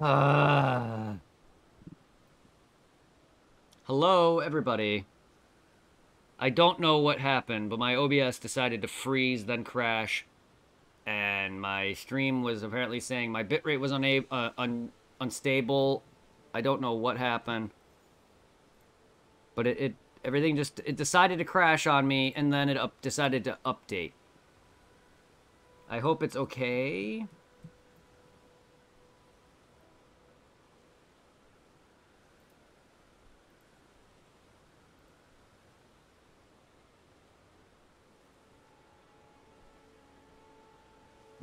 Uh, Hello, everybody. I don't know what happened, but my OBS decided to freeze, then crash, and my stream was apparently saying my bitrate was unstable. I don't know what happened, but it everything just it decided to crash on me, and then it decided to update. I hope it's okay.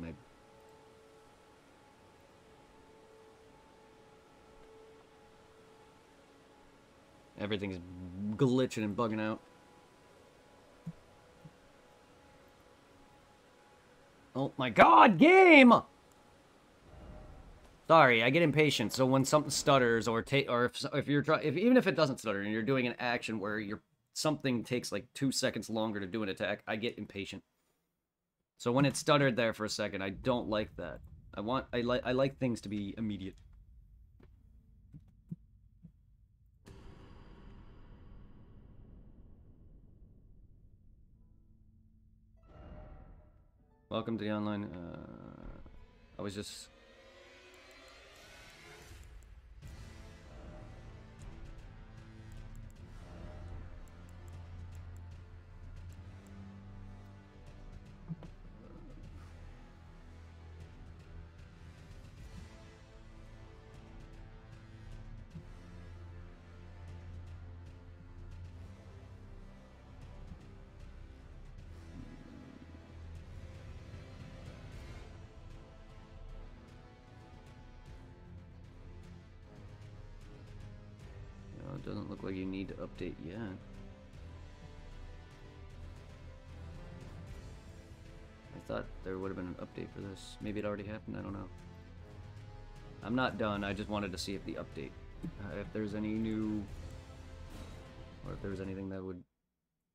My Everything's glitching and bugging out. Oh my god, game! Sorry, I get impatient. So when something stutters, or if you're even if it doesn't stutter and you're doing an action where something takes like 2 seconds longer to do an attack, I get impatient. So when it stuttered there for a second, I don't like that. I like things to be immediate. Welcome to the online. I was just. It doesn't look like you need to update yet. I thought there would have been an update for this. Maybe it already happened, I don't know. I'm not done, I just wanted to see if the update, if there's any new, or if there's anything that would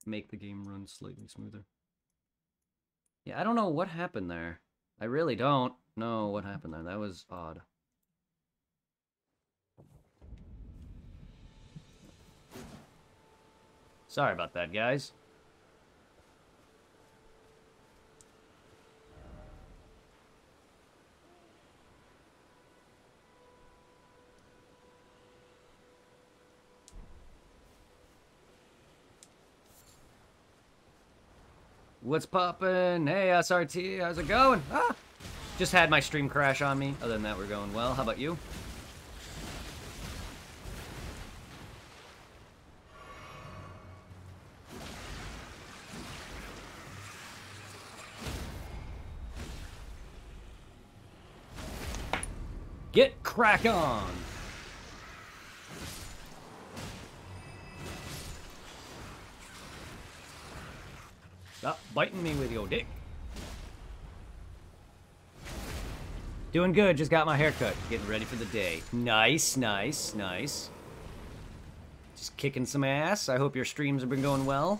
make the game run slightly smoother. Yeah, I don't know what happened there. I really don't know what happened there. That was odd. Sorry about that, guys. What's poppin'? Hey, SRT, how's it going? Ah! Just had my stream crash on me. Other than that, we're going well. How about you? Get crack on! Stop biting me with your dick. Doing good, just got my haircut. Getting ready for the day. Nice, nice, nice. Just kicking some ass. I hope your streams have been going well.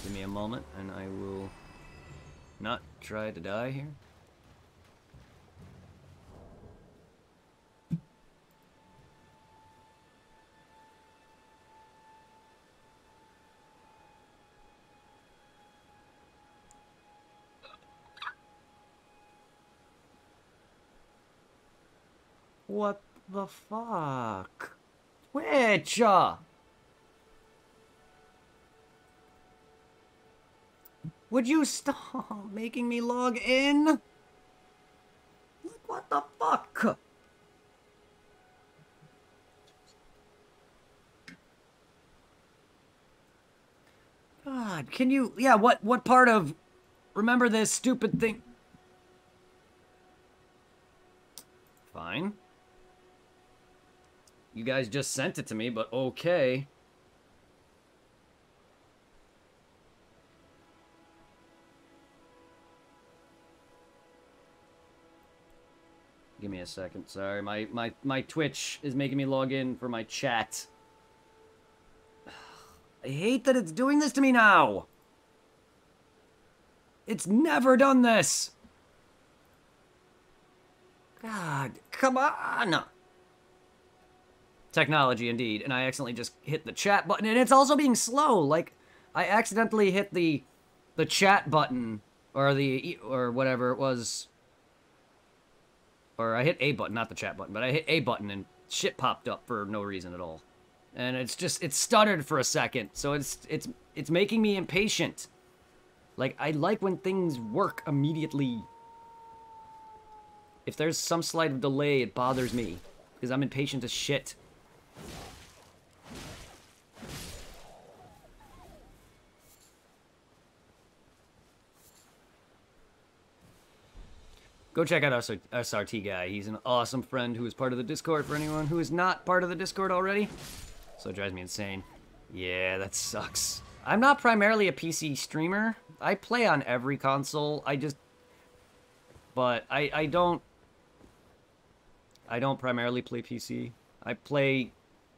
Give me a moment and I will not try to die here. What the fuck? Twitch! Would you stop making me log in? Look, what the fuck? God, can you... Yeah, what part of... Remember this stupid thing... Fine. You guys just sent it to me, but okay. Give me a second, sorry. My Twitch is making me log in for my chat. I hate that it's doing this to me now. It's never done this. God, come on! Technology, indeed. And I accidentally just hit the chat button, and it's also being slow. Like, I accidentally hit the chat button, or whatever it was. Or I hit A button, not the chat button, but I hit A button, and shit popped up for no reason at all. And it stuttered for a second, so it's making me impatient. Like, I like when things work immediately. If there's some slight of delay, it bothers me, because I'm impatient as shit. Go check out SRT Guy. He's an awesome friend who is part of the Discord for anyone who is not part of the Discord already. So it drives me insane. Yeah, that sucks. I'm not primarily a PC streamer. I play on every console. But I don't primarily play PC. I play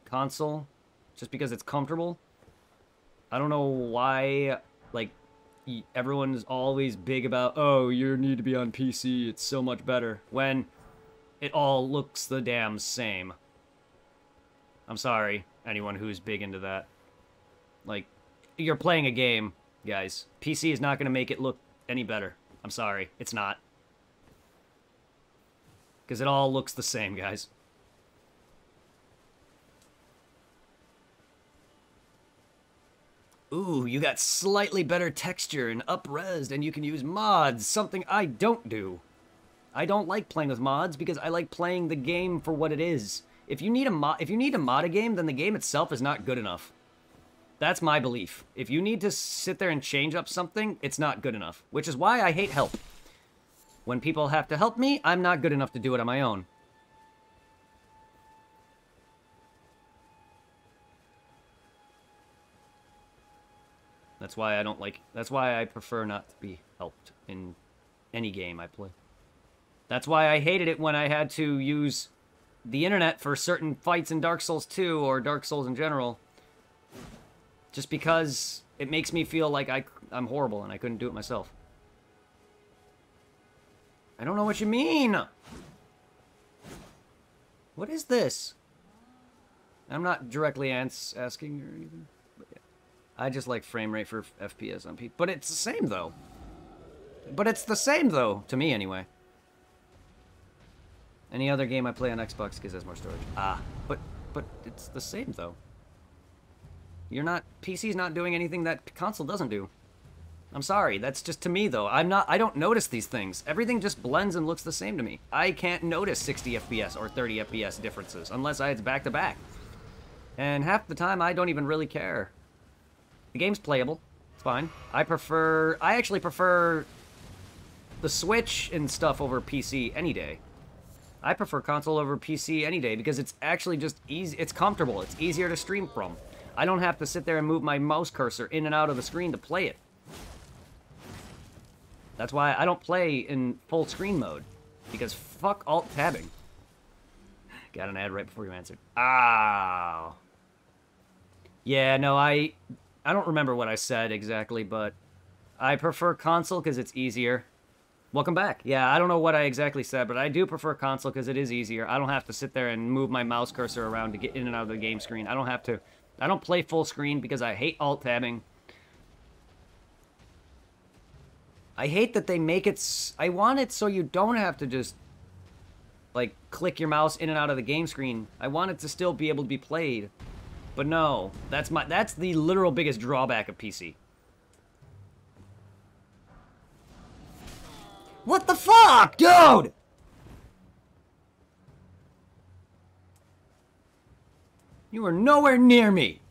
console just because it's comfortable. I don't know why, like, everyone's always big about, oh, you need to be on PC, it's so much better, when it all looks the damn same. I'm sorry, anyone who's big into that. Like, you're playing a game, guys. PC is not going to make it look any better. I'm sorry, it's not. Because it all looks the same, guys. Ooh, you got slightly better texture and up-resed, and you can use mods, something I don't do. I don't like playing with mods because I like playing the game for what it is. If you need to mod a game, then the game itself is not good enough. That's my belief. If you need to sit there and change up something, it's not good enough, which is why I hate help. When people have to help me, I'm not good enough to do it on my own. That's why I prefer not to be helped in any game I play. That's why I hated it when I had to use the internet for certain fights in Dark Souls 2 or Dark Souls in general. Just because it makes me feel like I'm horrible and I couldn't do it myself. I don't know what you mean! What is this? I'm not directly asking or anything. But yeah. I just like frame rate for FPS on PC. But it's the same, though. To me, anyway. Any other game I play on Xbox because it has more storage. But it's the same, though. PC's not doing anything that console doesn't do. I'm sorry, that's just to me, though. I don't notice these things. Everything just blends and looks the same to me. I can't notice 60 FPS or 30 FPS differences unless it's back-to-back. And half the time, I don't even really care. The game's playable. It's fine. I actually prefer the Switch and stuff over PC any day. I prefer console over PC any day because it's actually just easy. It's comfortable. It's easier to stream from. I don't have to sit there and move my mouse cursor in and out of the screen to play it. That's why I don't play in full screen mode. Because fuck alt-tabbing. Got an ad right before you answered. Ow. Yeah, no, I don't remember what I said exactly, but I prefer console because it's easier. Welcome back. Yeah, I don't know what I exactly said, but I do prefer console because it is easier. I don't have to sit there and move my mouse cursor around to get in and out of the game screen. I don't have to. I don't play full screen because I hate alt-tabbing. I hate that they make it... I want it so you don't have to just, like, click your mouse in and out of the game screen. I want it to still be able to be played. But no, that's the literal biggest drawback of PC. What the fuck, dude? You are nowhere near me.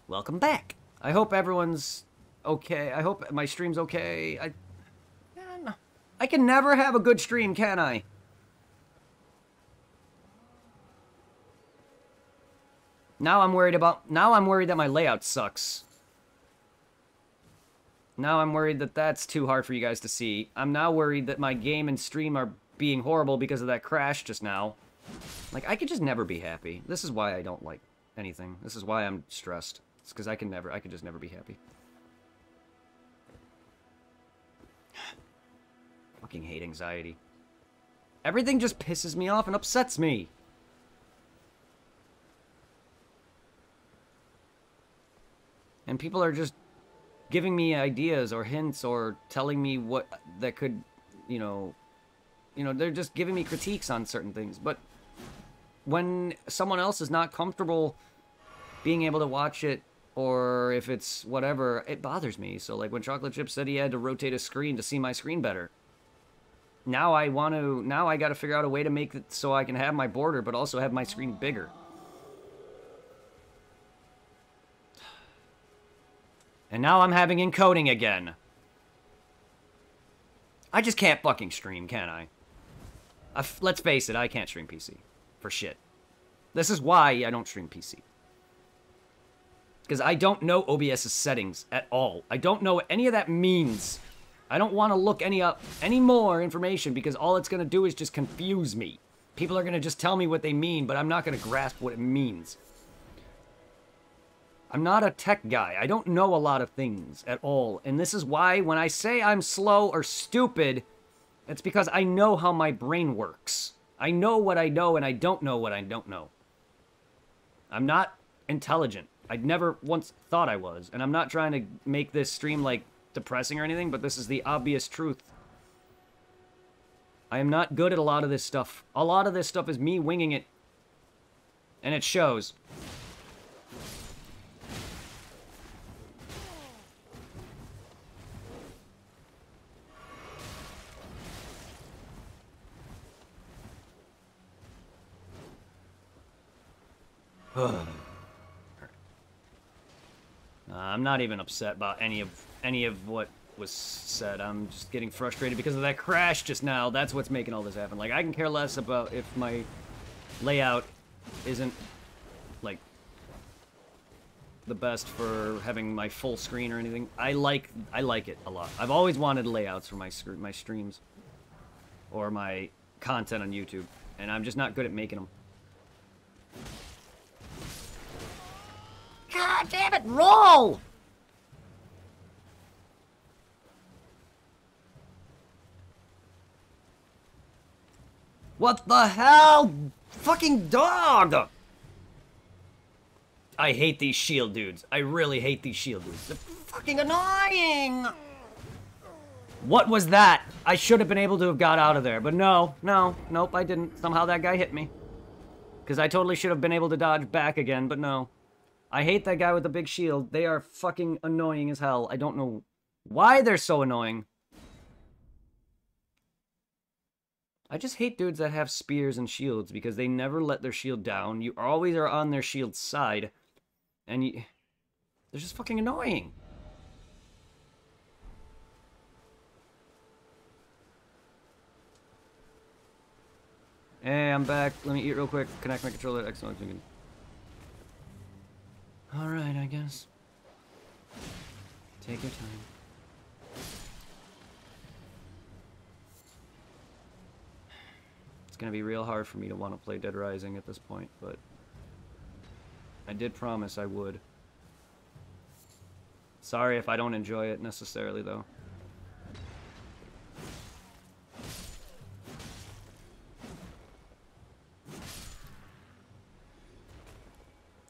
Welcome back. I hope everyone's okay. I hope my stream's okay. I can never have a good stream, can I? Now I'm worried that my layout sucks. Now I'm worried that that's too hard for you guys to see. I'm now worried that my game and stream are being horrible because of that crash just now. Like, I could just never be happy. This is why I don't like anything. This is why I'm stressed. It's because I could just never be happy. Fucking hate anxiety. Everything just pisses me off and upsets me. And people are just giving me ideas or hints or telling me what that could, you know, they're just giving me critiques on certain things. But when someone else is not comfortable being able to watch it, or if it's whatever, it bothers me. So like when Chocolate Chip said he had to rotate his screen to see my screen better. Now I got to figure out a way to make it so I can have my border, but also have my screen bigger. And now I'm having encoding again. I just can't fucking stream, can I? Let's face it, I can't stream PC. For shit. This is why I don't stream PC. Because I don't know OBS's settings at all. I don't know what any of that means. I don't want to look any more information because all it's going to do is just confuse me. People are going to just tell me what they mean, but I'm not going to grasp what it means. I'm not a tech guy. I don't know a lot of things at all. And this is why when I say I'm slow or stupid, it's because I know how my brain works. I know what I know and I don't know what I don't know. I'm not intelligent. I never once thought I was. And I'm not trying to make this stream, like, depressing or anything, but this is the obvious truth. I am not good at a lot of this stuff. A lot of this stuff is me winging it. And it shows. I'm not even upset about any of what was said. I'm just getting frustrated because of that crash just now. That's what's making all this happen. Like, I can care less about if my layout isn't, like, the best for having my full screen or anything. I like it a lot. I've always wanted layouts for my streams or my content on YouTube, and I'm just not good at making them. God damn it, roll! What the hell? Fucking dog! I hate these shield dudes. I really hate these shield dudes. They're fucking annoying! What was that? I should have been able to have got out of there, but nope, I didn't. Somehow that guy hit me. Because I totally should have been able to dodge back again, but no. I hate that guy with the big shield. They are fucking annoying as hell. I don't know why they're so annoying. I just hate dudes that have spears and shields because they never let their shield down. You always are on their shield's side. And they're just fucking annoying. Hey, I'm back. Let me eat real quick. Connect my controller. Excellent. Alright, I guess. Take your time. It's gonna be real hard for me to want to play Dead Rising at this point, but I did promise I would. Sorry if I don't enjoy it necessarily, though.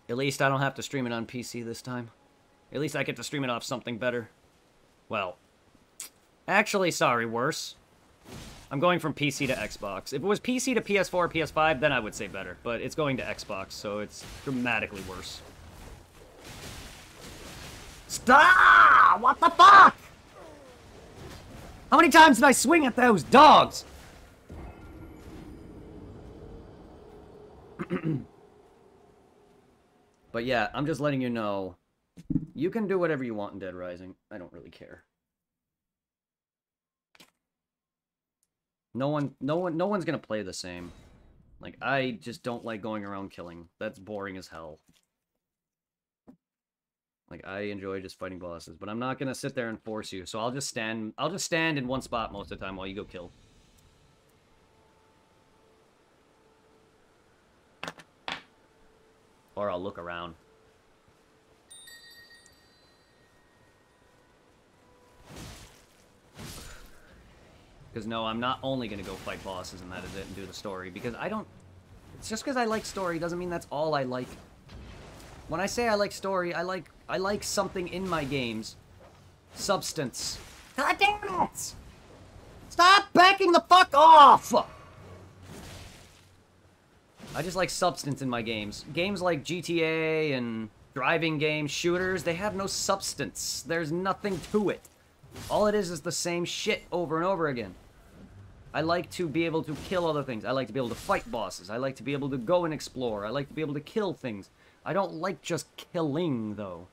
At least I don't have to stream it on PC this time. At least I get to stream it off something better. Well, actually, sorry, worse. I'm going from PC to Xbox. If it was PC to PS4 or PS5, then I would say better. But it's going to Xbox, so it's dramatically worse. Stop! What the fuck? How many times did I swing at those dogs? But yeah, I'm just letting you know, you can do whatever you want in Dead Rising. I don't really care. No one's gonna play the same. Like, I just don't like going around killing. That's boring as hell. Like, I enjoy just fighting bosses, but I'm not gonna sit there and force you. So I'll just stand in one spot most of the time while you go kill. Or I'll look around. Because no, I'm not only going to go fight bosses and that is it and do the story. Because I don't... It's just because I like story doesn't mean that's all I like. When I say I like story, I like something in my games. Substance. God damn it! Stop backing the fuck off! I just like substance in my games. Games like GTA and driving games, shooters, they have no substance. There's nothing to it. All it is the same shit over and over again. I like to be able to kill other things. I like to be able to fight bosses. I like to be able to go and explore. I like to be able to kill things. I don't like just killing, though.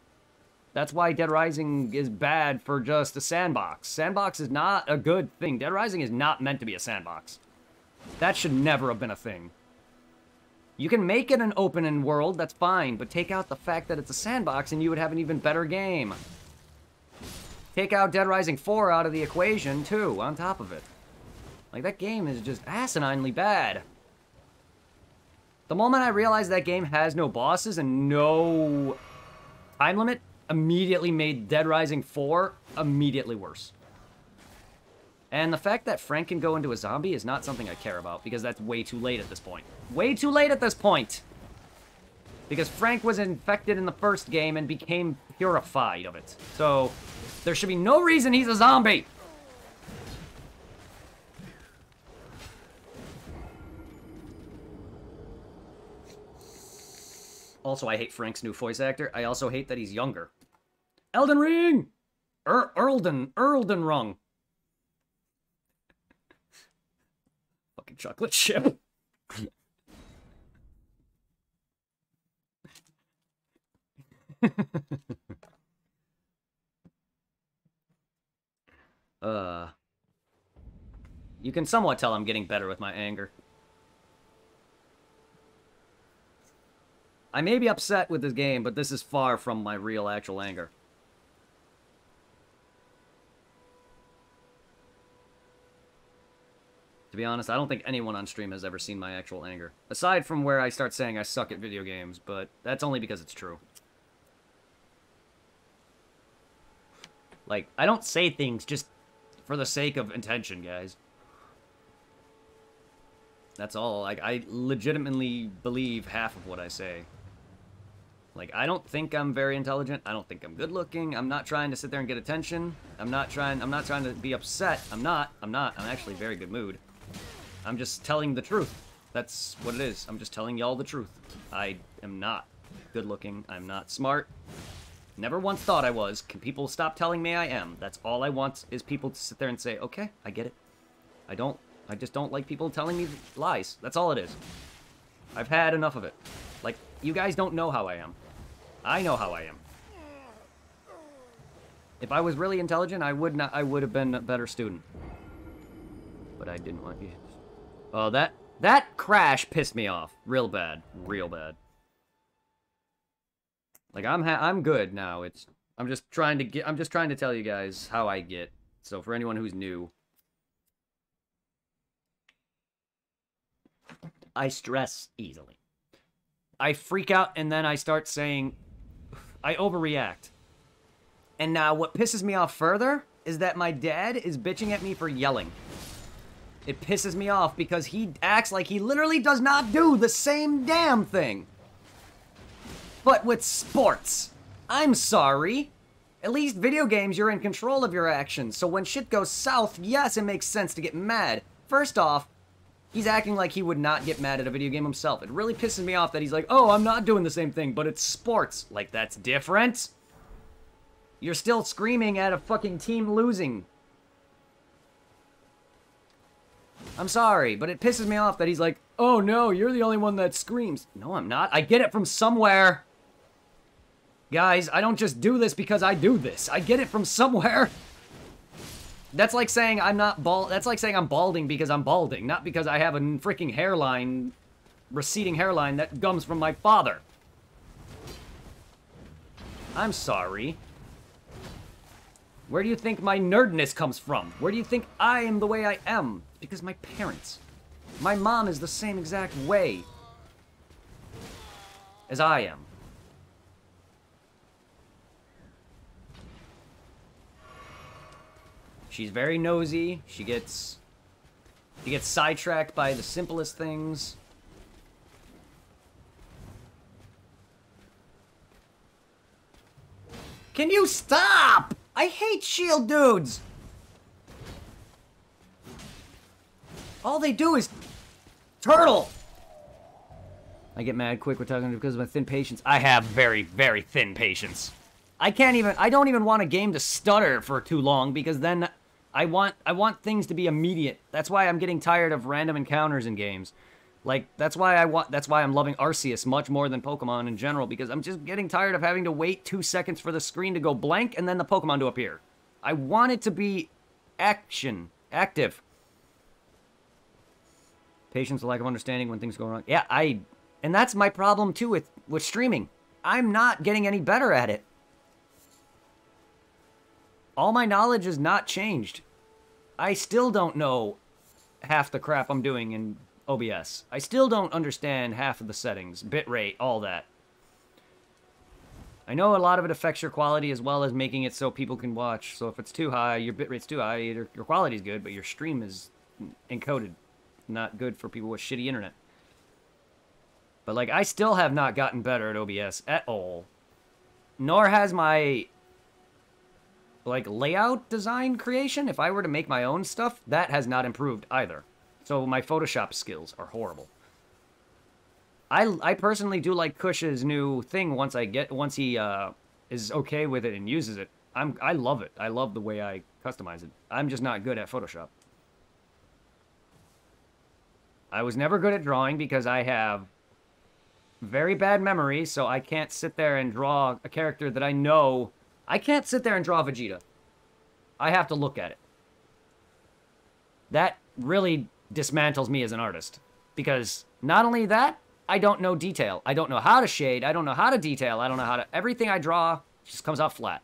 That's why Dead Rising is bad for just a sandbox. Sandbox is not a good thing. Dead Rising is not meant to be a sandbox. That should never have been a thing. You can make it an open world, that's fine, but take out the fact that it's a sandbox and you would have an even better game. Take out Dead Rising 4 out of the equation, too, on top of it. Like, that game is just asininely bad. The moment I realized that game has no bosses and no time limit, immediately made Dead Rising 4 immediately worse. And the fact that Frank can go into a zombie is not something I care about, because that's way too late at this point. Way too late at this point! Because Frank was infected in the first game and became purified of it. So, there should be no reason he's a zombie! Also, I hate Frank's new voice actor. I also hate that he's younger. Elden Ring! Erlden Rung. Fucking chocolate chip. You can somewhat tell I'm getting better with my anger. I may be upset with this game, but this is far from my real, actual anger. To be honest, I don't think anyone on stream has ever seen my actual anger. Aside from where I start saying I suck at video games, but that's only because it's true. Like, I don't say things just for the sake of intention, guys. That's all. Like, I legitimately believe half of what I say. Like, I don't think I'm very intelligent. I don't think I'm good looking. I'm not trying to sit there and get attention. I'm not trying to be upset. I'm not. I'm actually in a very good mood. I'm just telling the truth. That's what it is. I'm just telling y'all the truth. I am not good looking. I'm not smart. Never once thought I was. Can people stop telling me I am? That's all I want is people to sit there and say, okay, I get it. I just don't like people telling me lies. That's all it is. I've had enough of it. Like, you guys don't know how I am. I know how I am. If I was really intelligent, I would have been a better student. But I didn't want you. Oh, that crash pissed me off real bad. Real bad. Like, I'm good now. I'm just trying to tell you guys how I get. So for anyone who's new, I stress easily. I freak out and then I start saying, I overreact. And now what pisses me off further is that my dad is bitching at me for yelling. It pisses me off because he acts like he literally does not do the same damn thing. But with sports, I'm sorry. At least video games, you're in control of your actions. So when shit goes south, yes, it makes sense to get mad. First off, he's acting like he would not get mad at a video game himself. It really pisses me off that he's like, oh, I'm not doing the same thing, but it's sports. Like, that's different. You're still screaming at a fucking team losing. I'm sorry, but it pisses me off that he's like, oh no, you're the only one that screams. No, I'm not. I get it from somewhere. Guys, I don't just do this because I do this. I get it from somewhere. That's like saying I'm not that's like saying I'm balding because I'm balding, not because I have a freaking hairline, receding hairline that comes from my father. I'm sorry. Where do you think my nerdness comes from? Where do you think I am the way I am? Because my parents. My mom is the same exact way as I am. She's very nosy. She gets You get sidetracked by the simplest things. Can you stop? I hate shield dudes. All they do is turtle. I get mad quick with talking because of my thin patience. I have very, very thin patience. I don't even want a game to stutter for too long because then I want things to be immediate. That's why I'm getting tired of random encounters in games. Like, that's why I'm loving Arceus much more than Pokemon in general, because I'm just getting tired of having to wait 2 seconds for the screen to go blank and then the Pokemon to appear. I want it to be active. Patience, a lack of understanding when things go wrong. Yeah, and that's my problem too with streaming. I'm not getting any better at it. All my knowledge is not changed. I still don't know half the crap I'm doing in OBS. I still don't understand half of the settings, bitrate, all that. I know a lot of it affects your quality as well as making it so people can watch. So if it's too high, your bitrate's too high, your quality's good, but your stream is encoded. Not good for people with shitty internet. But, like, I still have not gotten better at OBS at all. Nor has my, like, layout design creation. If I were to make my own stuff, that has not improved either. So my Photoshop skills are horrible. I personally do like Kush's new thing once he is okay with it and uses it. I love it. I love the way I customize it. I'm just not good at Photoshop. I was never good at drawing because I have very bad memory, so I can't sit there and draw a character that I know. I can't sit there and draw Vegeta. I have to look at it. That really dismantles me as an artist. Because not only that, I don't know detail. I don't know how to shade. I don't know how to detail. I don't know how to... Everything I draw just comes out flat.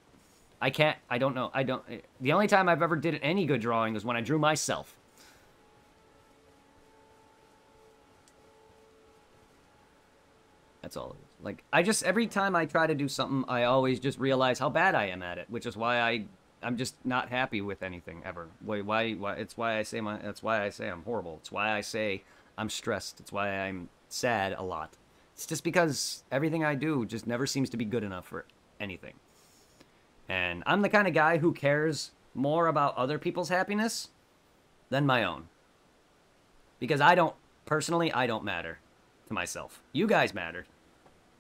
I don't know. The only time I've ever did any good drawing was when I drew myself. That's all it is. Like, every time I try to do something, I always just realize how bad I am at it, which is why I'm just not happy with anything ever. Why? That's why I say I'm horrible. It's why I say I'm stressed. It's why I'm sad a lot. It's just because everything I do just never seems to be good enough for anything. And I'm the kind of guy who cares more about other people's happiness than my own. Because I don't matter to myself. You guys matter.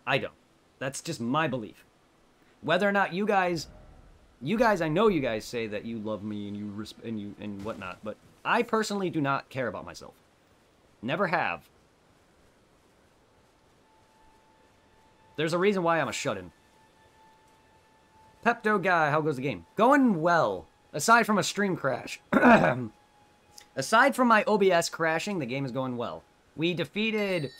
I don't. That's just my belief. Whether or not you guys, I know you guys say that you love me and whatnot, but I personally do not care about myself. Never have. There's a reason why I'm a shut-in. Pepto guy, how goes the game? Going well. Aside from a stream crash. Aside from my OBS crashing, the game is going well. We defeated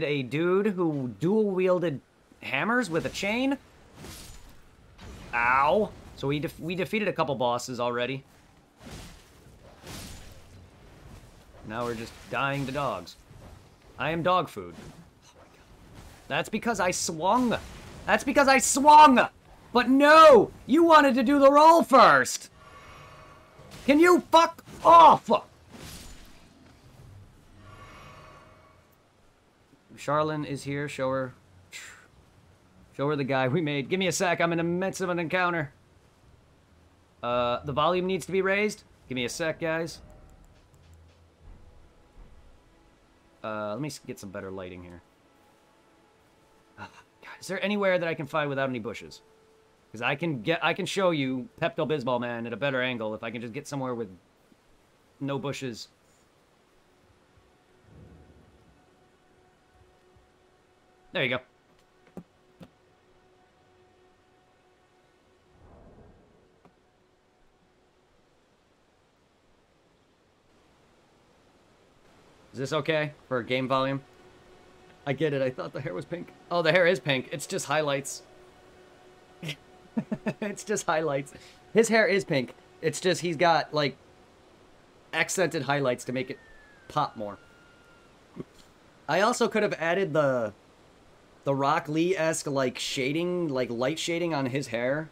a dude who dual-wielded hammers with a chain. Ow. So we defeated a couple bosses already. Now we're just dying to dogs. I am dog food. Oh my god. That's because I swung. That's because I swung! But no! You wanted to do the roll first! Can you fuck off? Charlene is here. Show her the guy we made. Give me a sec. I'm in the midst of an encounter. The volume needs to be raised. Give me a sec, guys. Let me get some better lighting here. God, is there anywhere that I can find without any bushes? Because I can show you Pepto-Bismol Man at a better angle if I can just get somewhere with no bushes. There you go. Is this okay for game volume? I get it. I thought the hair was pink. Oh, the hair is pink. It's just highlights. It's just highlights. His hair is pink. It's just he's got, like, accented highlights to make it pop more. I also could have added the Rock Lee-esque, like, shading, like, light shading on his hair.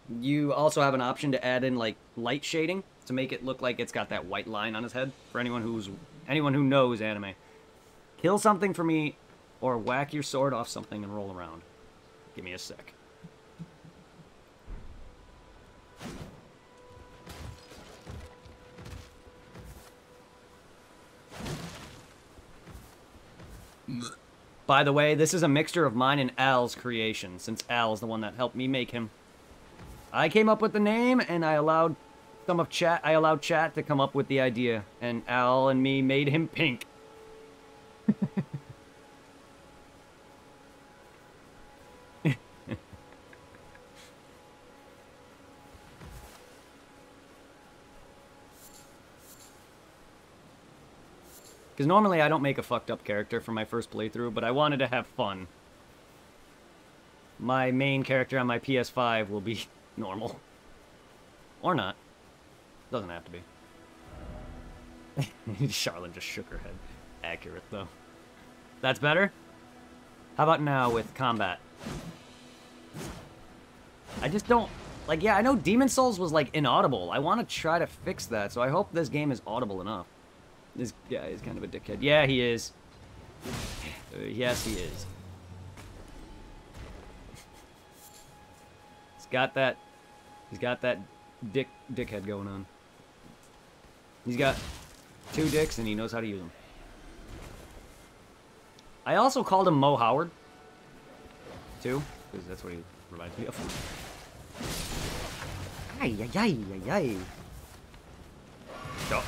You also have an option to add in like light shading to make it look like it's got that white line on his head. For anyone who knows anime, kill something for me, or whack your sword off something and roll around. Give me a sec. By the way, this is a mixture of mine and Al's creation, since Al's the one that helped me make him. I came up with the name, and I allowed chat to come up with the idea, and Al and me made him pink. Because normally I don't make a fucked up character for my first playthrough, but I wanted to have fun. My main character on my PS5 will be normal. Or not. Doesn't have to be. Charlotte just shook her head. Accurate, though. That's better? How about now with combat? I just don't... Like, yeah, I know Demon Souls was, like, inaudible. I want to try to fix that, so I hope this game is audible enough. This guy is kind of a dickhead. Yeah, he is. Yes, he is. He's got that dickhead going on. He's got 2 dicks and he knows how to use them. I also called him Mo Howard, too, because that's what he reminds me of. Ay, ay, ay, ay, ay. Go.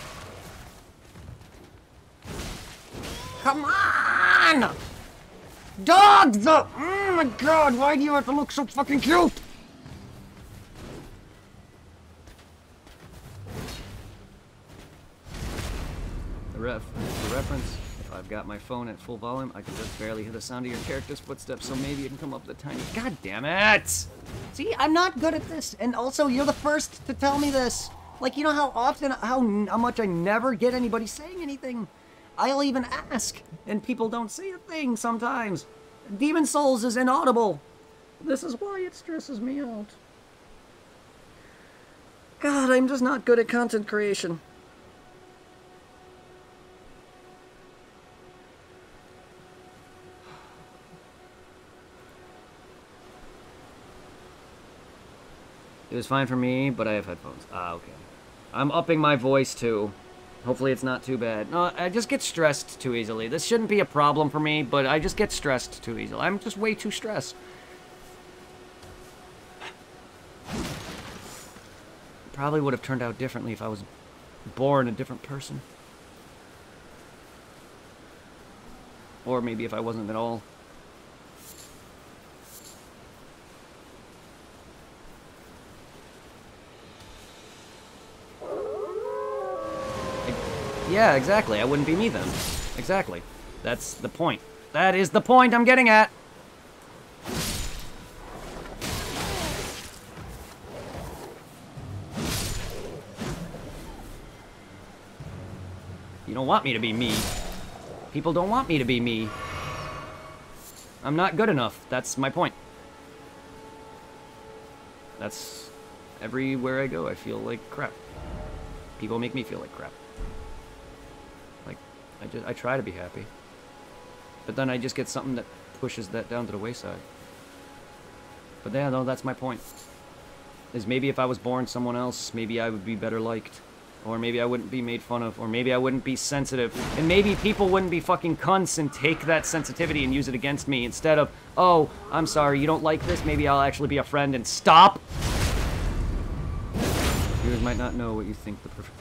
Come on! Dogs! Oh my god, why do you have to look so fucking cute? For reference, if I've got my phone at full volume, I can just barely hear the sound of your character's footsteps, so maybe it can come up with a tiny... God damn it! See, I'm not good at this, and also, you're the first to tell me this. Like, you know how often, how much I never get anybody saying anything? I'll even ask, and people don't say a thing sometimes. Demon Souls is inaudible. This is why it stresses me out. God, I'm just not good at content creation. It was fine for me, but I have headphones. Ah, okay. I'm upping my voice, too. Hopefully it's not too bad. No, I just get stressed too easily. This shouldn't be a problem for me, but I just get stressed too easily. I'm just way too stressed. Probably would have turned out differently if I was born a different person. Or maybe if I wasn't at all. Yeah, exactly. I wouldn't be me then. Exactly. That's the point. That is the point I'm getting at! You don't want me to be me. People don't want me to be me. I'm not good enough. That's my point. That's... everywhere I go, I feel like crap. People make me feel like crap. I try to be happy. But then I just get something that pushes that down to the wayside. But yeah, no, that's my point. Is maybe if I was born someone else, maybe I would be better liked. Or maybe I wouldn't be made fun of. Or maybe I wouldn't be sensitive. And maybe people wouldn't be fucking cunts and take that sensitivity and use it against me. Instead of, oh, I'm sorry, you don't like this, maybe I'll actually be a friend and stop! Viewers might not know what you think the perfect...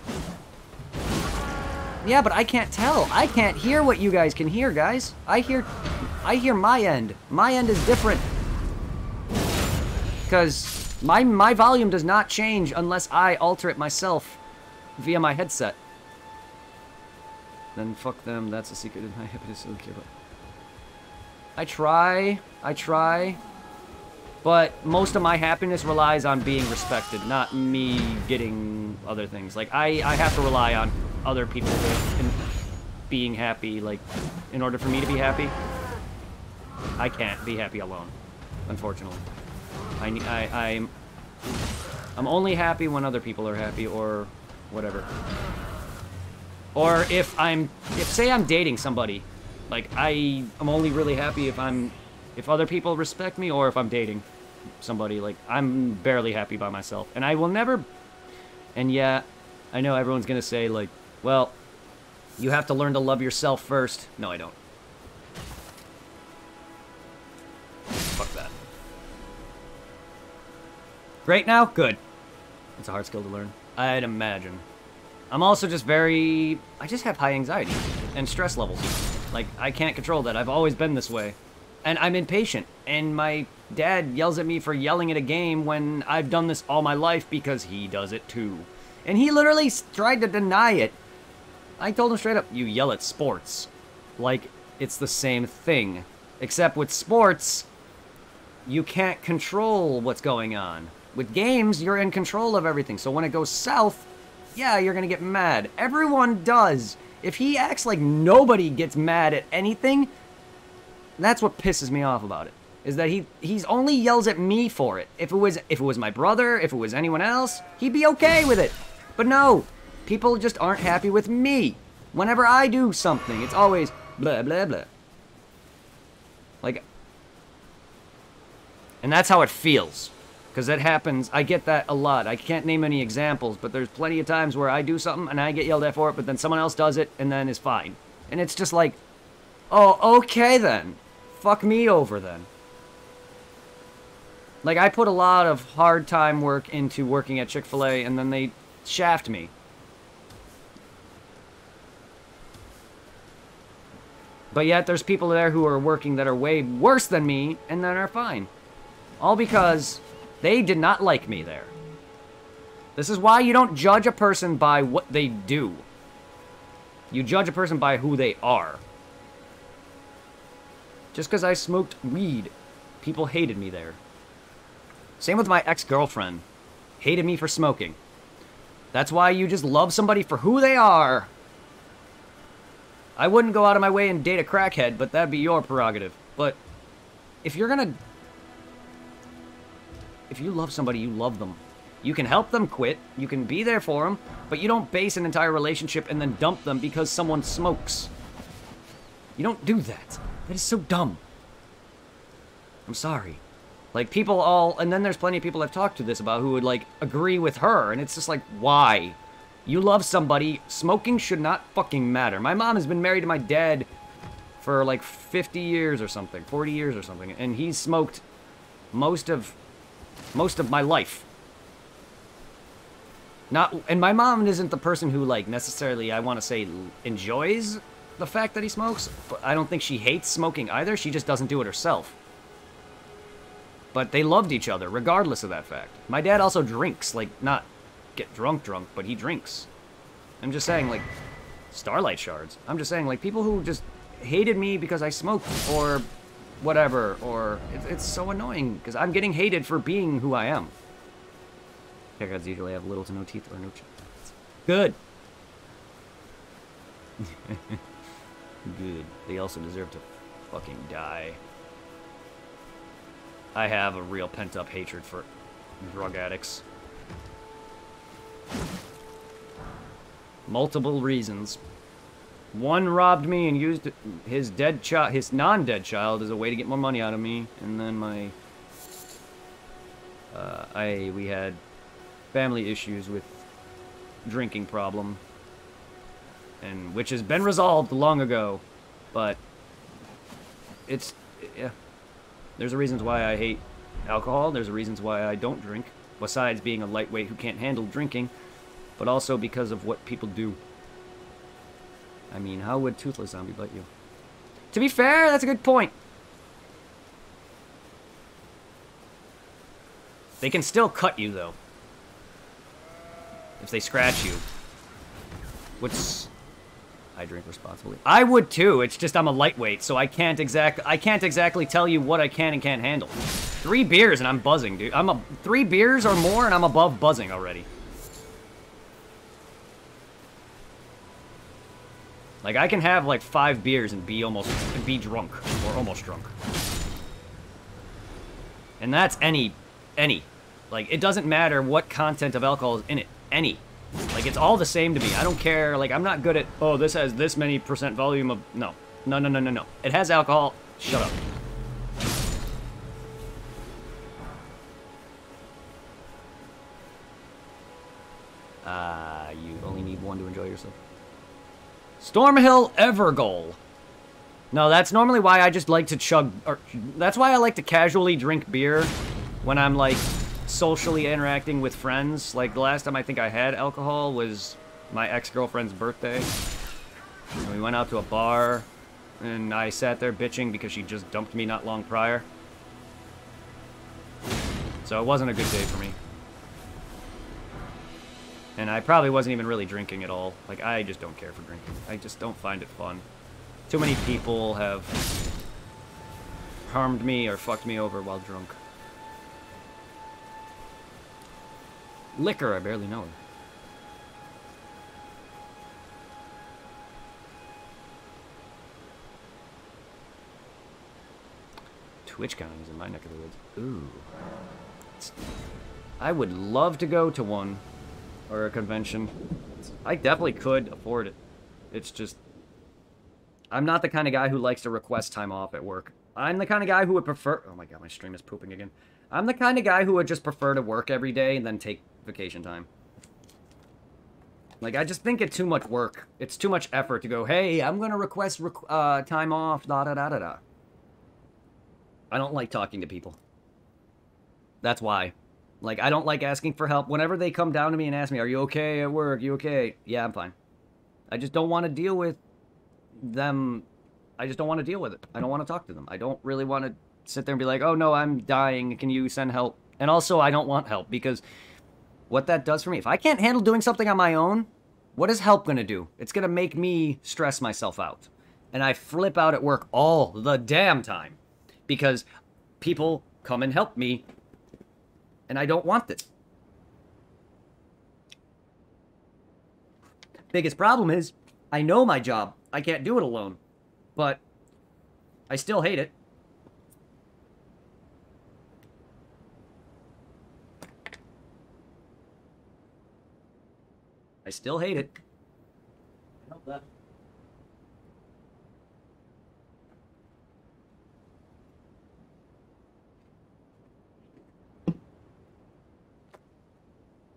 Yeah, but I can't tell. I can't hear what you guys can hear, guys. I hear my end. My end is different. Because my volume does not change unless I alter it myself via my headset. Then fuck them. That's a secret in my happiness. Okay, but I try. But most of my happiness relies on being respected, not me getting other things. Like, I have to rely on other people being happy, like, in order for me to be happy. I can't be happy alone, unfortunately. I'm only happy when other people are happy, or whatever. Or if say I'm dating somebody, like, I'm only really happy if other people respect me, or if I'm dating somebody. Like, I'm barely happy by myself. And I will never, and yeah, I know everyone's gonna say, like, well, you have to learn to love yourself first. No, I don't. Fuck that. Great now? Good. It's a hard skill to learn, I'd imagine. I'm also just I just have high anxiety and stress levels. Like, I can't control that. I've always been this way. And I'm impatient. And my dad yells at me for yelling at a game when I've done this all my life because he does it too. And he literally tried to deny it. I told him straight up, you yell at sports. Like, it's the same thing. Except with sports, you can't control what's going on. With games, you're in control of everything. So when it goes south, yeah, you're gonna get mad. Everyone does. If he acts like nobody gets mad at anything, that's what pisses me off about it. Is that he's only yells at me for it. If it was my brother, if it was anyone else, he'd be okay with it. But no, people just aren't happy with me. Whenever I do something, it's always blah blah blah. Like, and that's how it feels. Because that happens, I get that a lot. I can't name any examples, but there's plenty of times where I do something and I get yelled at for it, but then someone else does it and then is fine. And it's just like, oh, okay then. Fuck me over then. Like, I put a lot of hard time work into working at Chick-fil-A, and then they shaft me. But yet there's people there who are working that are way worse than me, and then are fine. All because they did not like me there. This is why you don't judge a person by what they do. You judge a person by who they are. Just because I smoked weed, people hated me there. Same with my ex-girlfriend. Hated me for smoking. That's why you just love somebody for who they are. I wouldn't go out of my way and date a crackhead, but that'd be your prerogative. But if you're gonna... if you love somebody, you love them. You can help them quit, you can be there for them, but you don't base an entire relationship and then dump them because someone smokes. You don't do that. That is so dumb. I'm sorry. Like, people all... and then there's plenty of people I've talked to this about who would, like, agree with her, and it's just like, why? You love somebody, smoking should not fucking matter. My mom has been married to my dad for, like, 50 years or something, 40 years or something, and he's smoked most of my life. And my mom isn't the person who, like, necessarily, I want to say, enjoys the fact that he smokes. But I don't think she hates smoking either. She just doesn't do it herself. But they loved each other, regardless of that fact. My dad also drinks, like, not get drunk, but he drinks. I'm just saying, like, Starlight Shards. I'm just saying, like, people who just hated me because I smoked, or whatever, or... it's so annoying, because I'm getting hated for being who I am. Haircuts usually have little to no teeth or no chin. Good. Good. They also deserve to fucking die. I have a real pent-up hatred for drug addicts. Multiple reasons. One robbed me and used his non-dead child as a way to get more money out of me, and then we had family issues with drinking problem, and which has been resolved long ago, but yeah. There's reasons why I hate alcohol, there's reasons why I don't drink, besides being a lightweight who can't handle drinking, but also because of what people do. I mean, how would Toothless Zombie bite you? To be fair, that's a good point. They can still cut you, though. If they scratch you. I drink responsibly. I would too, it's just I'm a lightweight, so I can't exactly tell you what I can and can't handle. 3 beers and I'm buzzing, dude. 3 beers or more and I'm above buzzing already. Like, I can have like 5 beers and be drunk, or almost drunk. And that's any. Like, it doesn't matter what content of alcohol is in it. Any. Like, it's all the same to me. I don't care. Like, I'm not good at, oh, this has this many percent volume of... No. No, no, no, no, no. It has alcohol. Shut up. You only need one to enjoy yourself. Stormhill Evergoal. No, that's normally why I just like to chug... Or, that's why I like to casually drink beer when I'm, like, socially interacting with friends. Like, the last time I think I had alcohol was my ex-girlfriend's birthday. And we went out to a bar, and I sat there bitching because she just dumped me not long prior. So it wasn't a good day for me. And I probably wasn't even really drinking at all. Like, I just don't care for drinking. I just don't find it fun. Too many people have harmed me or fucked me over while drunk. Liquor, I barely know her. TwitchCon is in my neck of the woods. Ooh. I would love to go to one. Or a convention. I definitely could afford it. It's just... I'm not the kind of guy who likes to request time off at work. I'm the kind of guy who would prefer... Oh my god, my stream is pooping again. I'm the kind of guy who would just prefer to work every day and then take vacation time. Like, I just think it's too much work. It's too much effort to go, hey, I'm gonna request time off, da-da-da-da-da. I don't like talking to people. That's why. Like, I don't like asking for help. Whenever they come down to me and ask me, are you okay at work? You okay? Yeah, I'm fine. I just don't want to deal with them. I just don't want to deal with it. I don't want to talk to them. I don't really want to sit there and be like, oh, no, I'm dying. Can you send help? And also, I don't want help because what that does for me, if I can't handle doing something on my own, what is help going to do? It's going to make me stress myself out. And I flip out at work all the damn time because people come and help me. And I don't want this. Biggest problem is, I know my job. I can't do it alone. But, I still hate it. I still hate it. Help that.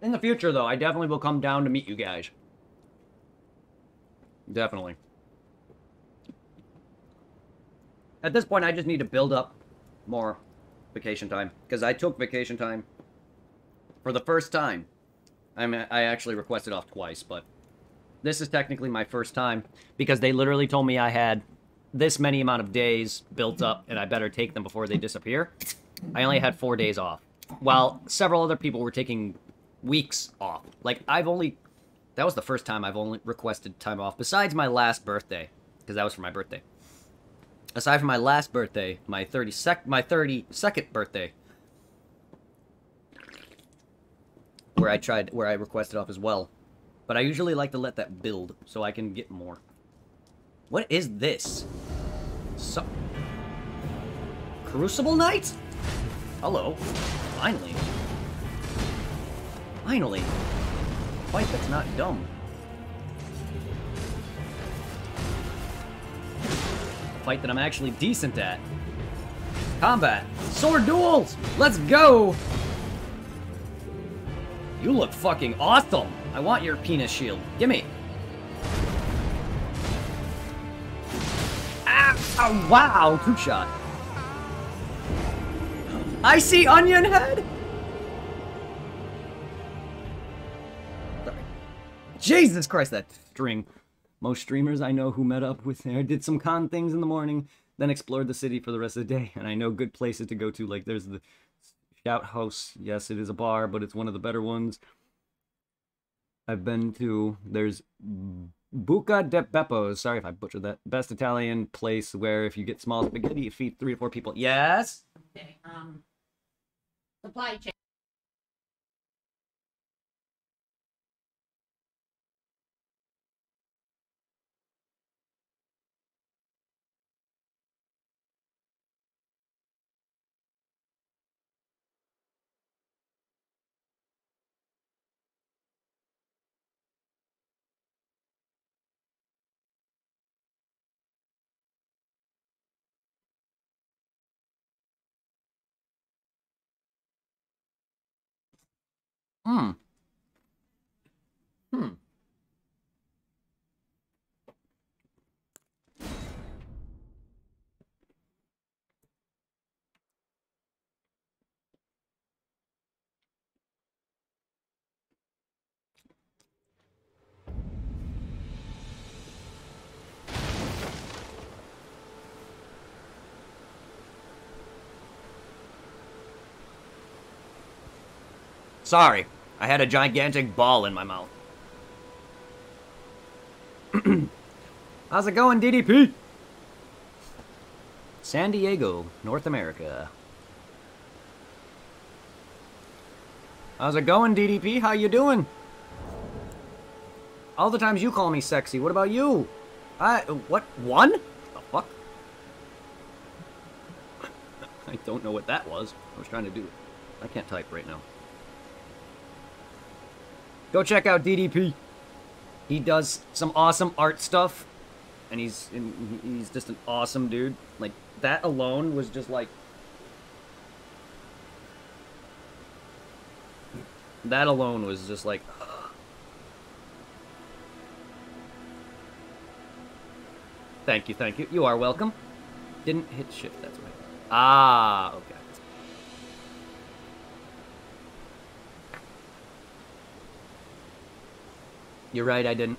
In the future, though, I definitely will come down to meet you guys. Definitely. At this point, I just need to build up more vacation time. Because I took vacation time for the first time. I mean, I actually requested off twice, but this is technically my first time. Because they literally told me I had this many amount of days built up, and I better take them before they disappear. I only had 4 days off. While several other people were taking weeks off. Like, that was the first time I've only requested time off, besides my last birthday, because that was for my birthday. Aside from my last birthday, my 32nd birthday, where I requested off as well. But I usually like to let that build, so I can get more. What is this? Crucible Knight? Hello. Finally. Finally. Fight that's not dumb. Fight that I'm actually decent at. Combat. Sword duels! Let's go! You look fucking awesome! I want your penis shield. Gimme! Ah! Oh, wow! Two shot. I see onion head! Jesus Christ, that string. Most streamers I know who met up with there did some con things in the morning, then explored the city for the rest of the day. And I know good places to go to, like there's the Shout House. Yes, it is a bar, but it's one of the better ones I've been to. There's Buca de Beppo's. Sorry if I butchered that. Best Italian place where if you get small spaghetti, you feed 3 or 4 people. Yes? Okay, supply chain. Hmm. Hmm. Sorry, I had a gigantic ball in my mouth. How's it going, DDP? San Diego, North America. How's it going, DDP? How you doing? All the times you call me sexy. What about you? What? One? The fuck? I don't know what that was. I was trying to do it. I can't type right now. Go check out DDP. He does some awesome art stuff. And he's just an awesome dude. Like, that alone was just like... That alone was just like... Thank you, thank you. You are welcome. Didn't hit shift, that's right. Ah, okay. You're right, I didn't.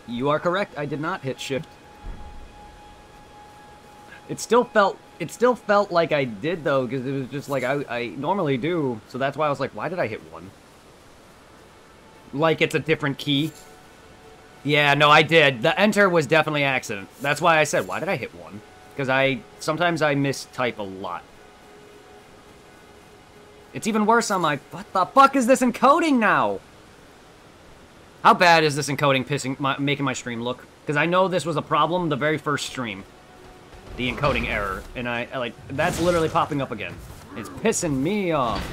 You are correct, I did not hit shift. It still felt like I did though, because it was just like I normally do, so that's why I was like, why did I hit one? Like it's a different key. Yeah, no, I did. The enter was definitely accident. That's why I said, why did I hit one? Because sometimes I mistype a lot. It's even worse on my... What the fuck is this encoding now? How bad is this encoding making my stream look? Because I know this was a problem the very first stream. The encoding error. And I like, that's literally popping up again. It's pissing me off.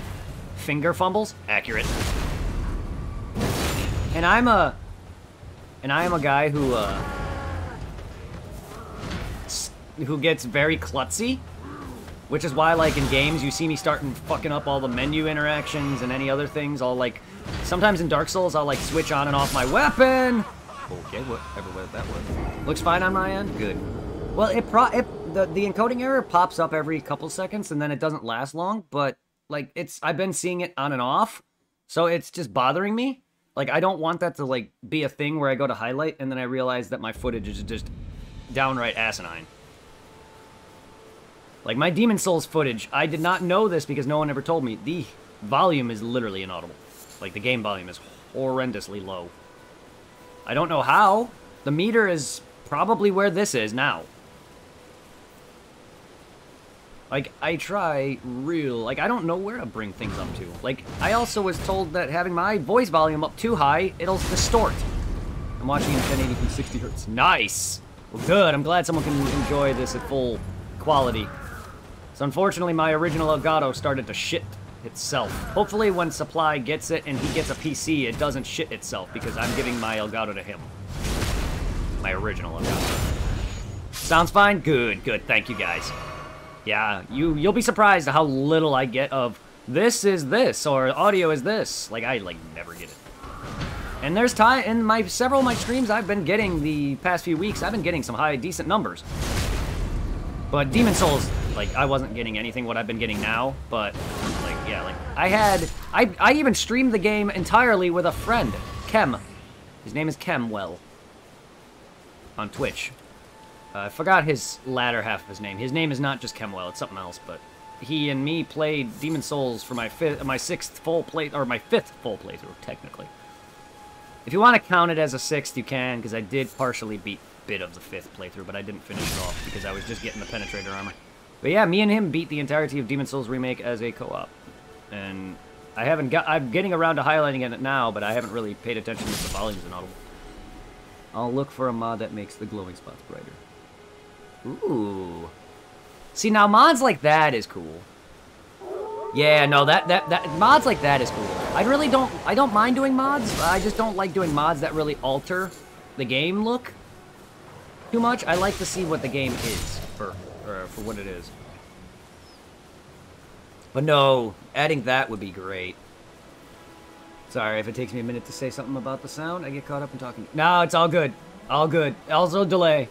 Finger fumbles? Accurate. And I am a guy who gets very klutzy. Which is why, like, in games, you see me starting fucking up all the menu interactions and any other things. I'll, like, sometimes in Dark Souls, I'll, like, switch on and off my weapon. Okay, whatever that was. Looks fine on my end? Good. Well, the encoding error pops up every couple seconds, and then it doesn't last long, but, like, I've been seeing it on and off, so it's just bothering me. Like, I don't want that to, like, be a thing where I go to highlight, and then I realize that my footage is just downright asinine. Like, my Demon Souls footage, I did not know this because no one ever told me. The volume is literally inaudible. Like, the game volume is horrendously low. I don't know how. The meter is probably where this is now. Like, I try like, I don't know where to bring things up to. Like, I also was told that having my voice volume up too high, it'll distort. I'm watching in 1080p 60 hertz. Nice! Well, good. I'm glad someone can enjoy this at full quality. So unfortunately, my original Elgato started to shit itself. Hopefully when Supply gets it and he gets a PC, it doesn't shit itself because I'm giving my Elgato to him. My original Elgato. Sounds fine? Good, good. Thank you, guys. Yeah, you'll be surprised at how little I get of this is this or audio is this. Like, I, like, never get it. And there's time in several of my streams I've been getting the past few weeks, I've been getting some decent numbers. But Demon Souls, like, I wasn't getting anything what I've been getting now, but, like, yeah, like, I even streamed the game entirely with a friend, Kem. His name is Kemwell. On Twitch. I forgot his latter half of his name. His name is not just Kemwell, it's something else, but he and me played Demon Souls for my fifth full playthrough, technically. If you want to count it as a sixth, you can, because I did partially beat a bit of the fifth playthrough, but I didn't finish it off because I was just getting the penetrator armor. But yeah, me and him beat the entirety of Demon Souls Remake as a co-op. And I'm getting around to highlighting it now, but I haven't really paid attention to the volumes and all. I'll look for a mod that makes the glowing spots brighter. Ooh. See, now mods like that is cool. Yeah, no, that mods like that is cool. I don't mind doing mods. I just don't like doing mods that really alter the game look too much. I like to see what the game is. for what it is. But no, adding that would be great. Sorry if it takes me a minute to say something about the sound. I get caught up in talking. No, it's all good. All good. Also delay.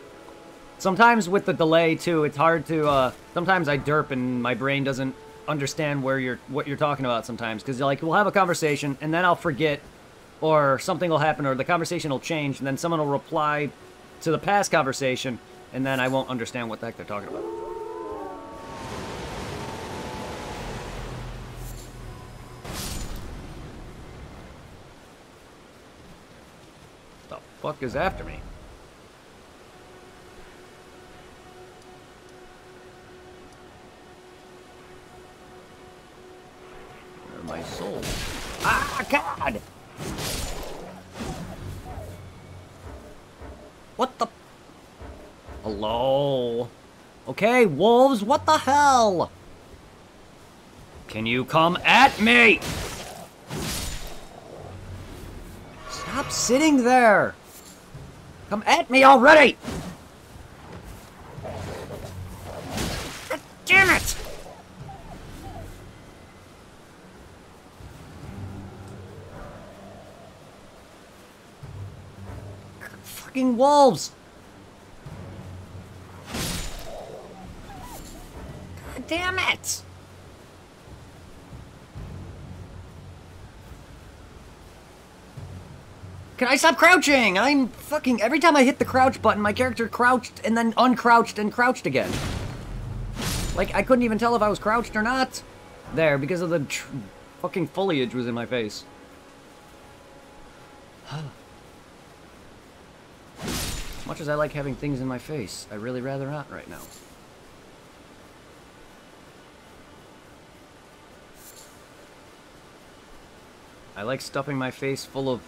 Sometimes with the delay too, it's hard to. Sometimes I derp and my brain doesn't understand what you're talking about sometimes, because like we'll have a conversation and then I'll forget, or something will happen, or the conversation will change, and then someone will reply to the past conversation, and then I won't understand what the heck they're talking about. The fuck is after me? My soul. Ah, God! What the? Hello? Okay, wolves, what the hell? Can you come at me? Stop sitting there! Come at me already! God damn it! Fucking wolves! God damn it! Can I stop crouching? I'm fucking... Every time I hit the crouch button, my character crouched and then uncrouched and crouched again. Like, I couldn't even tell if I was crouched or not. There, because of the fucking foliage was in my face. As much as I like having things in my face, I really rather not right now. I like stuffing my face full of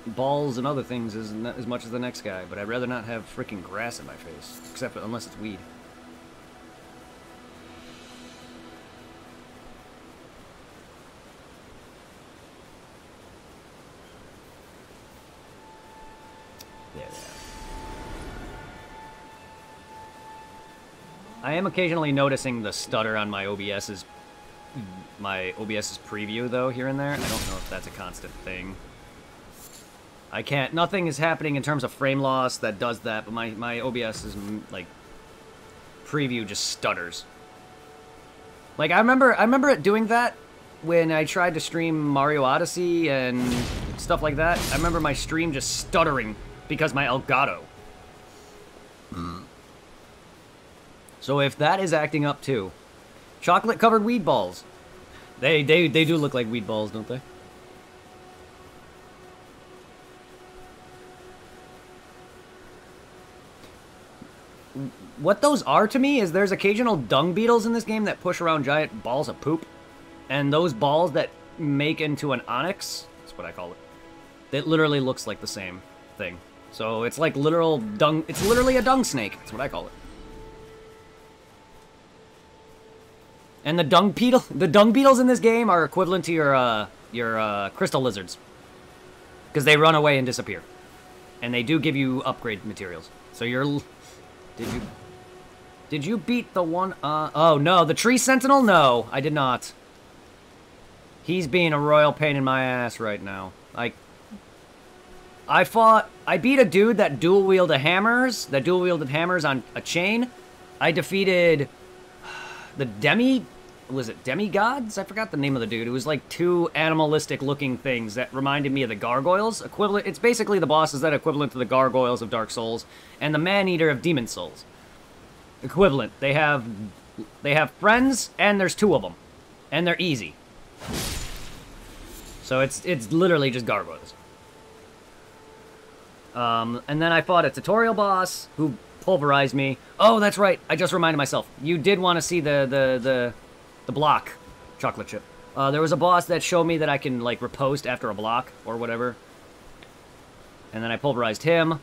balls and other things as much as the next guy, but I'd rather not have freaking grass in my face, except unless it's weed. There. I am occasionally noticing the stutter on my OBS's preview, though, here and there. I don't know if that's a constant thing. I can't... Nothing is happening in terms of frame loss that does that, but my OBS's, like, preview just stutters. Like, I remember it doing that when I tried to stream Mario Odyssey and stuff like that. I remember my stream just stuttering because my Elgato. So if that is acting up too. Chocolate-covered weed balls. They do look like weed balls, don't they? What those are to me is there's occasional dung beetles in this game that push around giant balls of poop. And those balls that make into an onyx, that's what I call it. It literally looks like the same thing. So it's like literal dung, it's literally a dung snake. That's what I call it. And the dung beetles in this game are equivalent to your crystal lizards, because they run away and disappear, and they do give you upgrade materials. So did you beat the one? Oh no, the tree sentinel? No, I did not. He's being a royal pain in my ass right now. I beat a dude that dual-wielded hammers on a chain. I defeated the was it demigods? I forgot the name of the dude. It was like two animalistic-looking things that reminded me of the gargoyles. It's basically the bosses that are equivalent to the gargoyles of Dark Souls and the man-eater of Demon Souls. Equivalent. They have friends, and there's two of them, and they're easy. So it's literally just gargoyles. And then I fought a tutorial boss who pulverized me. Oh, that's right. I just reminded myself. You did want to see the block chocolate chip. There was a boss that showed me that I can, like, riposte after a block or whatever. And then I pulverized him.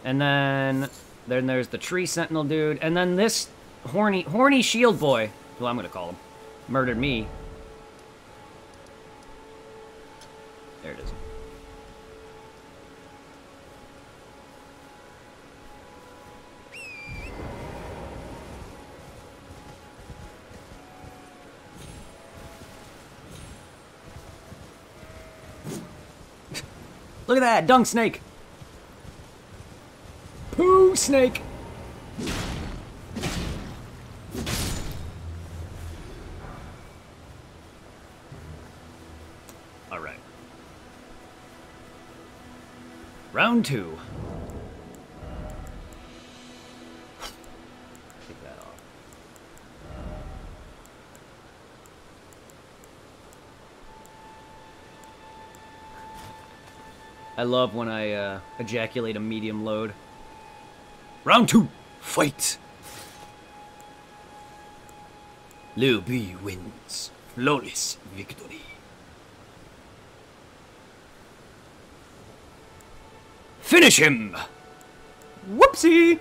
And then there's the tree sentinel dude. And then this horny shield boy, who I'm going to call him, murdered me. There it is. Look at that, dung snake. Poo snake. All right. Round 2. Take that off. I love when I ejaculate a medium load. Round 2, fight! Liu Bi wins. Flawless victory. Finish him! Whoopsie!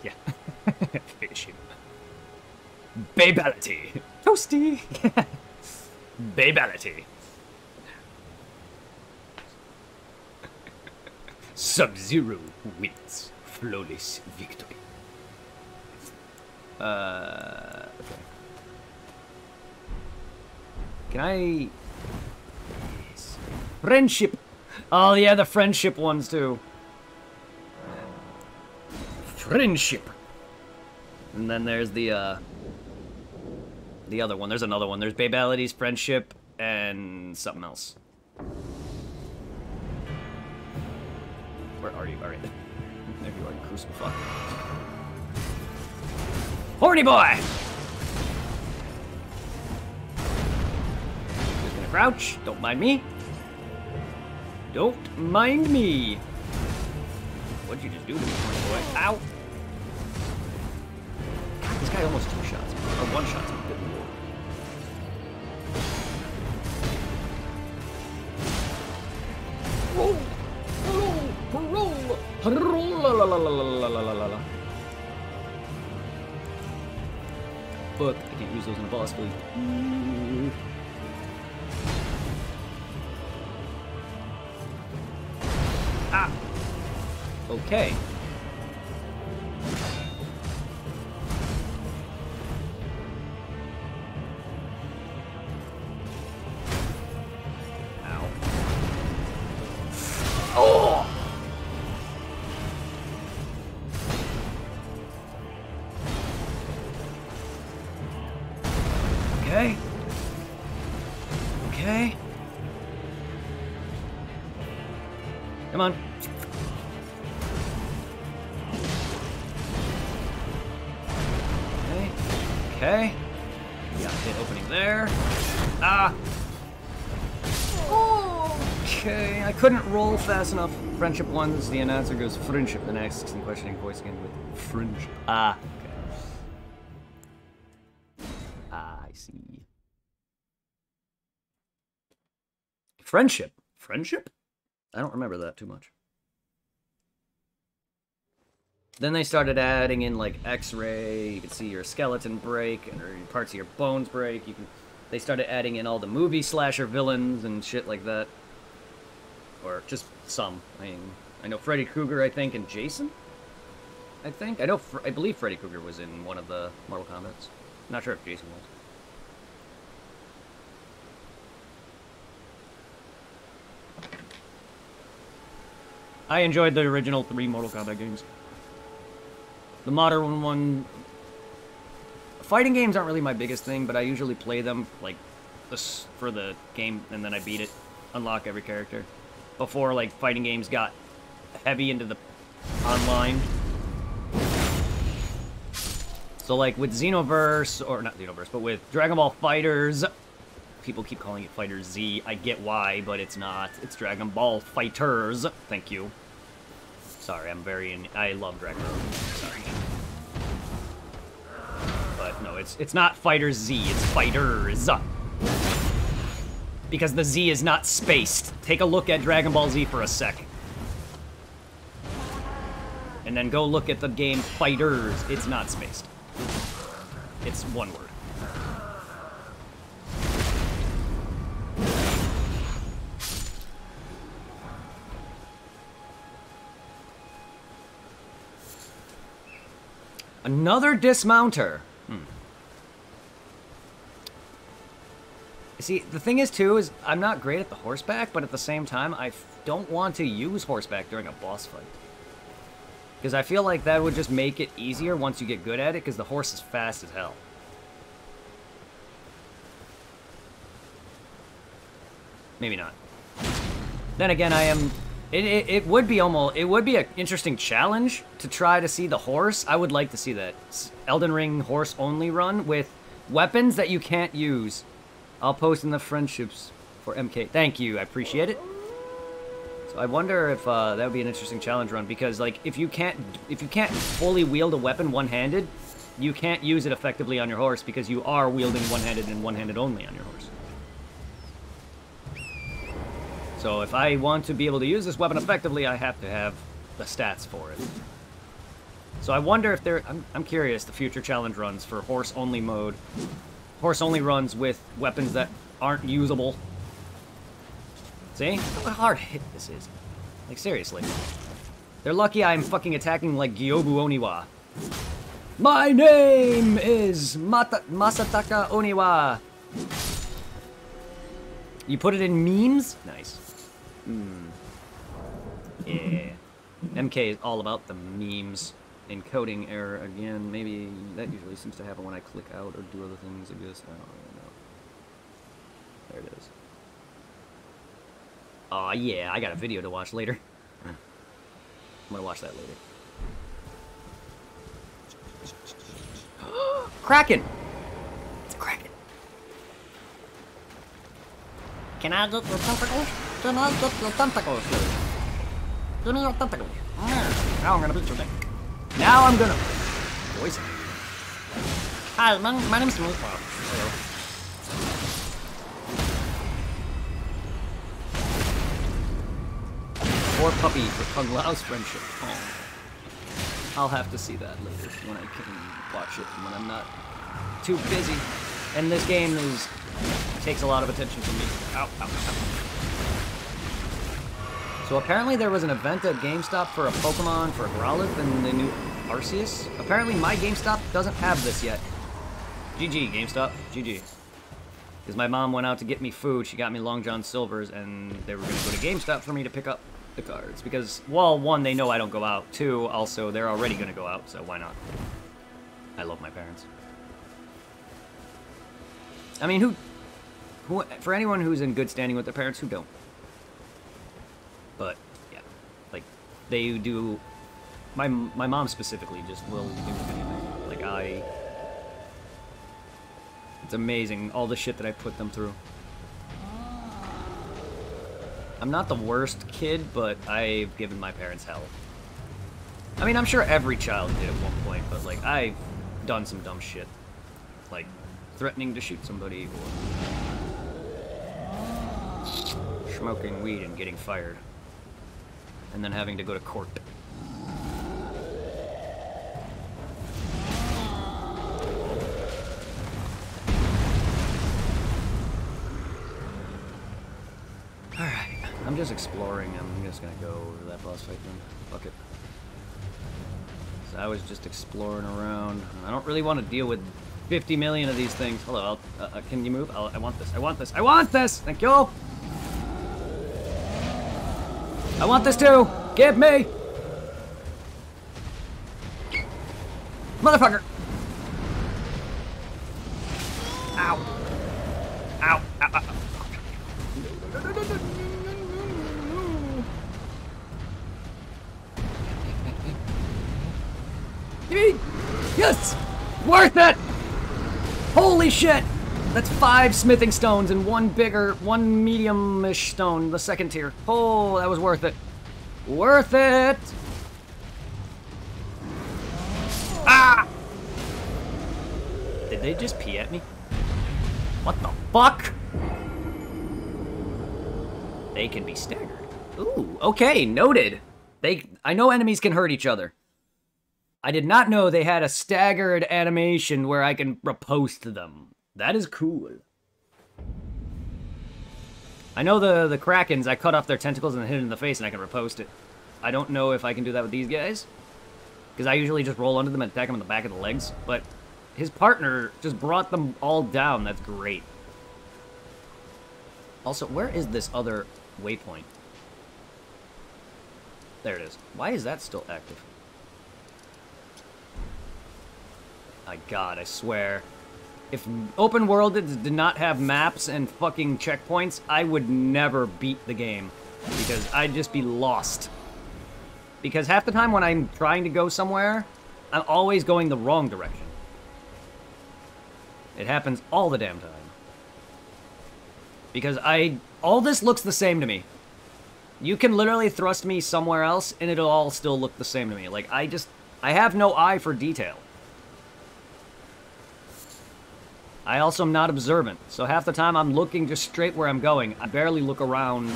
Yeah. Finish him. Babality. Toasty! Babality. Sub-Zero wins. Flawless victory. Okay. Can I... Yes. Friendship! Oh yeah, the friendship ones too. Friendship! And then there's the other one. There's another one. There's Babality's friendship and something else. Where are you? Alright. There you are, you crucible fuck. Horny boy! Just gonna crouch. Don't mind me. Don't mind me. What'd you just do to me, horny boy? Ow! God, this guy almost 2 shots me. Or 1 shot me. Good lord. Roll! Fuck, I can't use those in a boss fight. Ah! Okay. Ow. Oh! Okay. Okay. Come on. Okay. Okay. Got a hit opening there. Ah. Okay. I couldn't roll fast enough. Friendship ones. The announcer goes friendship. The next and questioning voice again with friendship. Ah. I see. Friendship. Friendship? I don't remember that too much. Then they started adding in, like, X-ray. You could see your skeleton break, or parts of your bones break. They started adding in all the movie slasher villains and shit like that. Or just some. I know Freddy Krueger, I think, and Jason? I think. I believe Freddy Krueger was in one of the Mortal Kombats. Not sure if Jason was. I enjoyed the original 3 Mortal Kombat games. The modern one... Fighting games aren't really my biggest thing, but I usually play them, like, for the game, and then I beat it. Unlock every character. Before, like, fighting games got heavy into the online. So, like, with Xenoverse, or not Xenoverse, but with Dragon Ball FighterZ, people keep calling it Fighter Z. I get why, but it's not. It's Dragon Ball FighterZ. Thank you. Sorry, I love Dragon Ball. Sorry. But no, it's not Fighter Z. It's Fighters. Because the Z is not spaced. Take a look at Dragon Ball Z for a sec. And then go look at the game Fighters. It's not spaced. It's one word. Another dismounter. See, the thing is, too, is I'm not great at the horseback, but at the same time, I don't want to use horseback during a boss fight. Because I feel like that would just make it easier once you get good at it, because the horse is fast as hell. Maybe not. Then again, I am... It would be an interesting challenge to try to see the horse. I would like to see that. Elden Ring horse-only run with weapons that you can't use. I'll post in the friendships for MK. Thank you, I appreciate it. So I wonder if that would be an interesting challenge run, because like if you can't fully wield a weapon one-handed, you can't use it effectively on your horse because you are wielding one-handed and one-handed only on your horse. So if I want to be able to use this weapon effectively, I have to have the stats for it. So I wonder if I'm curious, the future challenge runs for horse-only mode. Horse-only runs with weapons that aren't usable. See? What a hard hit this is. Like, seriously. They're lucky I'm fucking attacking like Gyobu Oniwa. My name is Masataka Oniwa. You put it in memes? Nice. Yeah. MK is all about the memes. Encoding error again. Maybe that usually seems to happen when I click out or do other things, I guess. I don't really know. There it is. Aw, yeah, I got a video to watch later. I'm gonna watch that later. Kraken! It's a Kraken. Can I get your tentacles? Can I get your tentacles? Give me your tentacles. Now I'm gonna beat your dick. Now I'm gonna voice it. Hi, my name's Meatball. Hello. Poor puppy for Kung Lao's friendship. Oh. I'll have to see that later when I can watch it when I'm not too busy. And this game takes a lot of attention from me. Ow, ow, ow. So apparently there was an event at GameStop for a Pokemon for Growlithe and the new Arceus. Apparently my GameStop doesn't have this yet. GG, GameStop. GG. Because my mom went out to get me food. She got me Long John Silver's, and they were going to go to GameStop for me to pick up the cards. Because, well, one, they know I don't go out. Two, also, they're already going to go out, so why not? I love my parents. I mean, who for anyone who's in good standing with their parents, who don't? But, yeah. Like, they do... My mom specifically just will do anything. Like, it's amazing, all the shit that I put them through. I'm not the worst kid, but I've given my parents hell. I mean, I'm sure every child did at one point, but, like, I've done some dumb shit. Like, threatening to shoot somebody, or smoking weed and getting fired. And then having to go to court. Alright, I'm just exploring. I'm just gonna go over to that boss fight then. Fuck it. So I was just exploring around. I don't really want to deal with 50 million of these things. Hello, can you move? I want this. I want this. I want this! Thank you! I want this too! Give me! Motherfucker! Ow. Ow. Ow. Ow. Ow. Yes! Worth it! Holy shit! That's 5 smithing stones and one medium-ish stone, the second tier. Oh, that was worth it. Worth it! Ah! Did they just pee at me? What the fuck? They can be staggered. Ooh, okay, noted. I know enemies can hurt each other. I did not know they had a staggered animation where I can riposte them. That is cool. I know the Krakens, I cut off their tentacles and hit it in the face and I can riposte it. I don't know if I can do that with these guys. Because I usually just roll under them and attack them in the back of the legs. But his partner just brought them all down. That's great. Also, where is this other waypoint? There it is. Why is that still active? My god, I swear. If open world did not have maps and fucking checkpoints, I would never beat the game. Because I'd just be lost. Because half the time when I'm trying to go somewhere, I'm always going the wrong direction. It happens all the damn time. Because all this looks the same to me. You can literally thrust me somewhere else, and it'll all still look the same to me. Like, I have no eye for detail. I also am not observant, so half the time I'm looking just straight where I'm going. I barely look around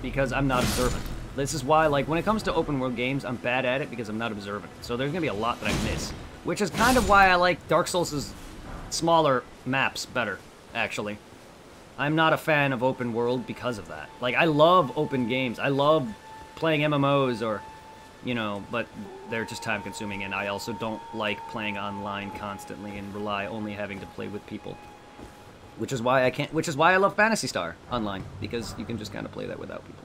because I'm not observant. This is why, like, when it comes to open world games, I'm bad at it because I'm not observant. So there's gonna be a lot that I miss. Which is kind of why I like Dark Souls' smaller maps better, actually. I'm not a fan of open world because of that. Like, I love open games. I love playing MMOs or, you know, but they're just time consuming, and I also don't like playing online constantly and rely only having to play with people. Which is why I love Phantasy Star Online, because you can just kind of play that without people.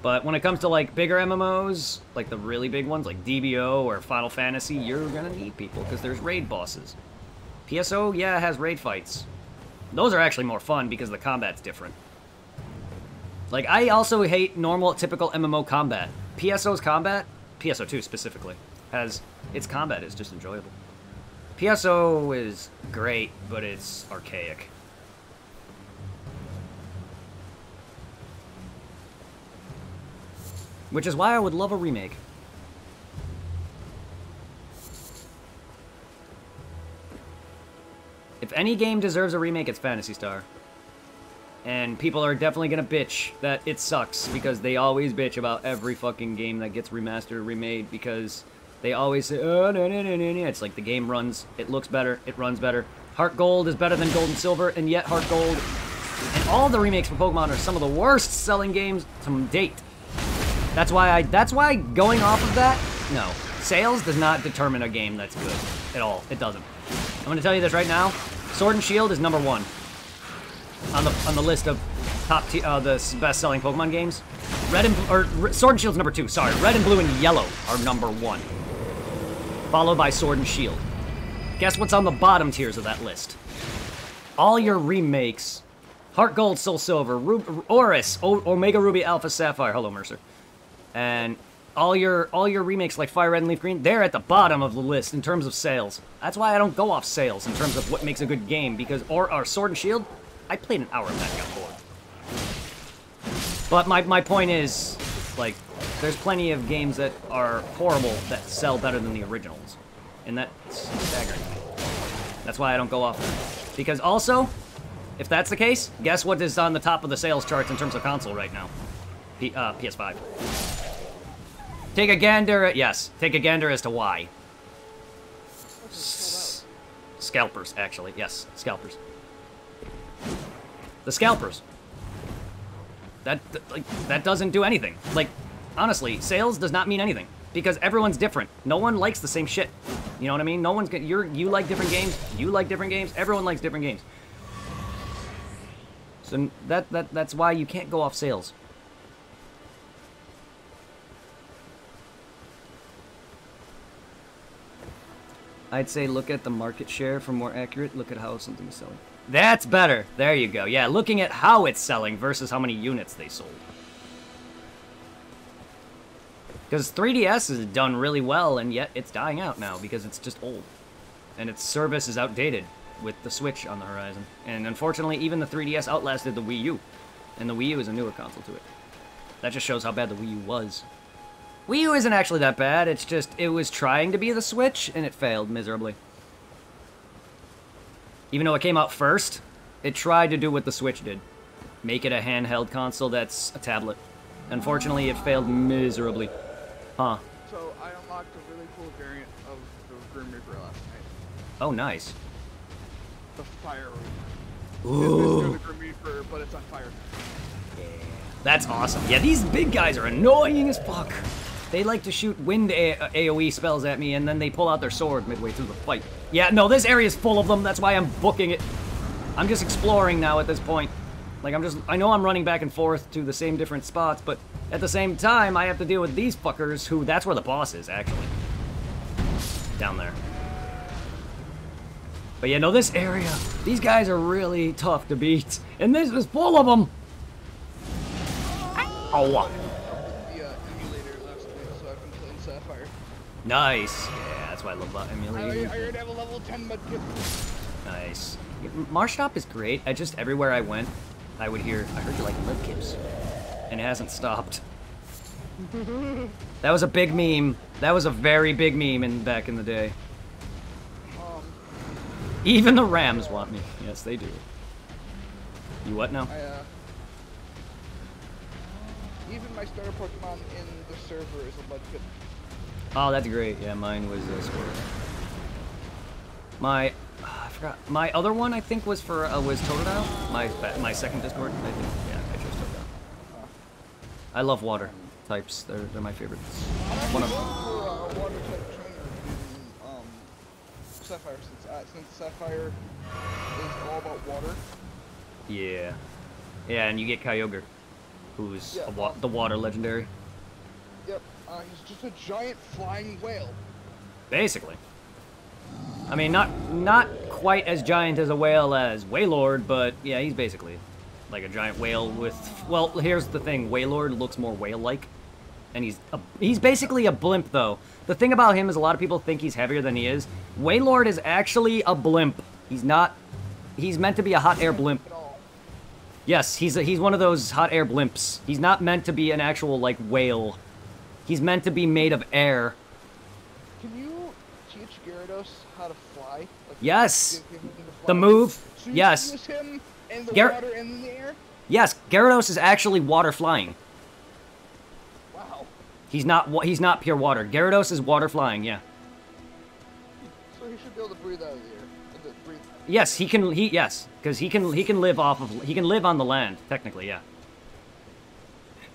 But when it comes to, like, bigger MMOs, like the really big ones, like DBO or Final Fantasy, you're gonna need people, because there's raid bosses. PSO, yeah, it has raid fights. Those are actually more fun because the combat's different. Like, I also hate normal, typical MMO combat. PSO's combat, PSO2 specifically, its combat is just enjoyable. PSO is great, but it's archaic. Which is why I would love a remake. If any game deserves a remake, it's Phantasy Star. And people are definitely gonna bitch that it sucks, because they always bitch about every fucking game that gets remastered or remade, because they always say, oh, no. It's like the game runs, it looks better, it runs better. Heart Gold is better than Gold and Silver, and yet Heart Gold and all the remakes for Pokemon are some of the worst selling games to date. That's why going off of that, no. Sales does not determine a game that's good at all. It doesn't. I'm gonna tell you this right now. Sword and Shield is number 1 on the list of the best-selling Pokemon games. Sword and Shield's number 2. Sorry, Red and Blue and Yellow are number 1, followed by Sword and Shield. Guess what's on the bottom tiers of that list? All your remakes: Heart Gold, Soul Silver, Oris, Omega Ruby, Alpha Sapphire. Hello, Mercer. And all your remakes like Fire Red and Leaf Green, they're at the bottom of the list in terms of sales. That's why I don't go off sales in terms of what makes a good game, because or Sword and Shield, I played an hour of that and got bored. But my point is, like, there's plenty of games that are horrible that sell better than the originals. And that's staggering to me. That's why I don't go off them. Because also, if that's the case, guess what is on the top of the sales charts in terms of console right now? PS5. Take a gander at, yes, take a gander as to why. Scalpers, actually. Yes, scalpers. The scalpers. That doesn't do anything. Like, honestly, sales does not mean anything. Because everyone's different. No one likes the same shit. You know what I mean? No one's you like different games, you like different games, everyone likes different games. So that's why you can't go off sales. I'd say look at the market share for more accurate. Look at how something is selling. That's better. There you go. Yeah, looking at how it's selling versus how many units they sold. Because 3DS has done really well, and yet it's dying out now because it's just old. And its service is outdated with the Switch on the horizon. And unfortunately, even the 3DS outlasted the Wii U. And the Wii U is a newer console to it. That just shows how bad the Wii U was. Wii U isn't actually that bad, it's just, it was trying to be the Switch, and it failed miserably. Even though it came out first, it tried to do what the Switch did. Make it a handheld console that's a tablet. Unfortunately, it failed miserably. Huh. So, I unlocked a really cool variant of the Grim Reaper last night. Oh, nice. The Fire Reaper. Ooh. It's the Grim Reaper, but it's on fire. Yeah. That's awesome. Yeah, these big guys are annoying as fuck. They like to shoot wind AoE spells at me, and then they pull out their sword midway through the fight. Yeah, no, this area is full of them. That's why I'm booking it. I'm just exploring now at this point. Like, I know I'm running back and forth to the same different spots, but at the same time, I have to deal with these fuckers who, that's where the boss is, actually. Down there. But yeah, no, this area, these guys are really tough to beat. And this is full of them. Oh, what? The emulator last night, so I've been playing Sapphire. Nice. Yeah, that's why I love emulating. I already have a level 10 medkit. Nice. Marshop is great. I just, everywhere I went, I would hear, I heard you like medkits. And it hasn't stopped. That was a big meme. That was a very big meme back in the day. Even the Rams want me. Yes, they do. You what now? Even my starter Pokemon in the server is a medkit. Oh, that's great. Yeah, mine was a Squirtle. I forgot. My other one, I think, was for was Totodile. My second Discord, I think. Yeah, I chose Totodile. I love water types. They're my favorites. One of them. For water type trainer in Sapphire, since Sapphire is all about water. Yeah. Yeah, and you get Kyogre, who's the water legendary. Yep. He's just a giant flying whale. Basically. I mean, not quite as giant as a whale as Wailord, but yeah, he's basically like a giant whale with... Well, here's the thing. Wailord looks more whale-like, and he's basically a blimp, though. The thing about him is a lot of people think he's heavier than he is. Wailord is actually a blimp. He's not... He's meant to be a hot air blimp. Yes, he's one of those hot air blimps. He's not meant to be an actual, like, whale. He's meant to be made of air. Can you teach Gyarados how to fly? Like, yes. give him the The move. So you yes. use him in the Gar water and in the air? Yes, Gyarados is actually water flying. Wow. He's not pure water. Gyarados is water flying, yeah. So he should be able to breathe out of the air. Breathe. Yes, yes, because he can live on the land, technically, yeah.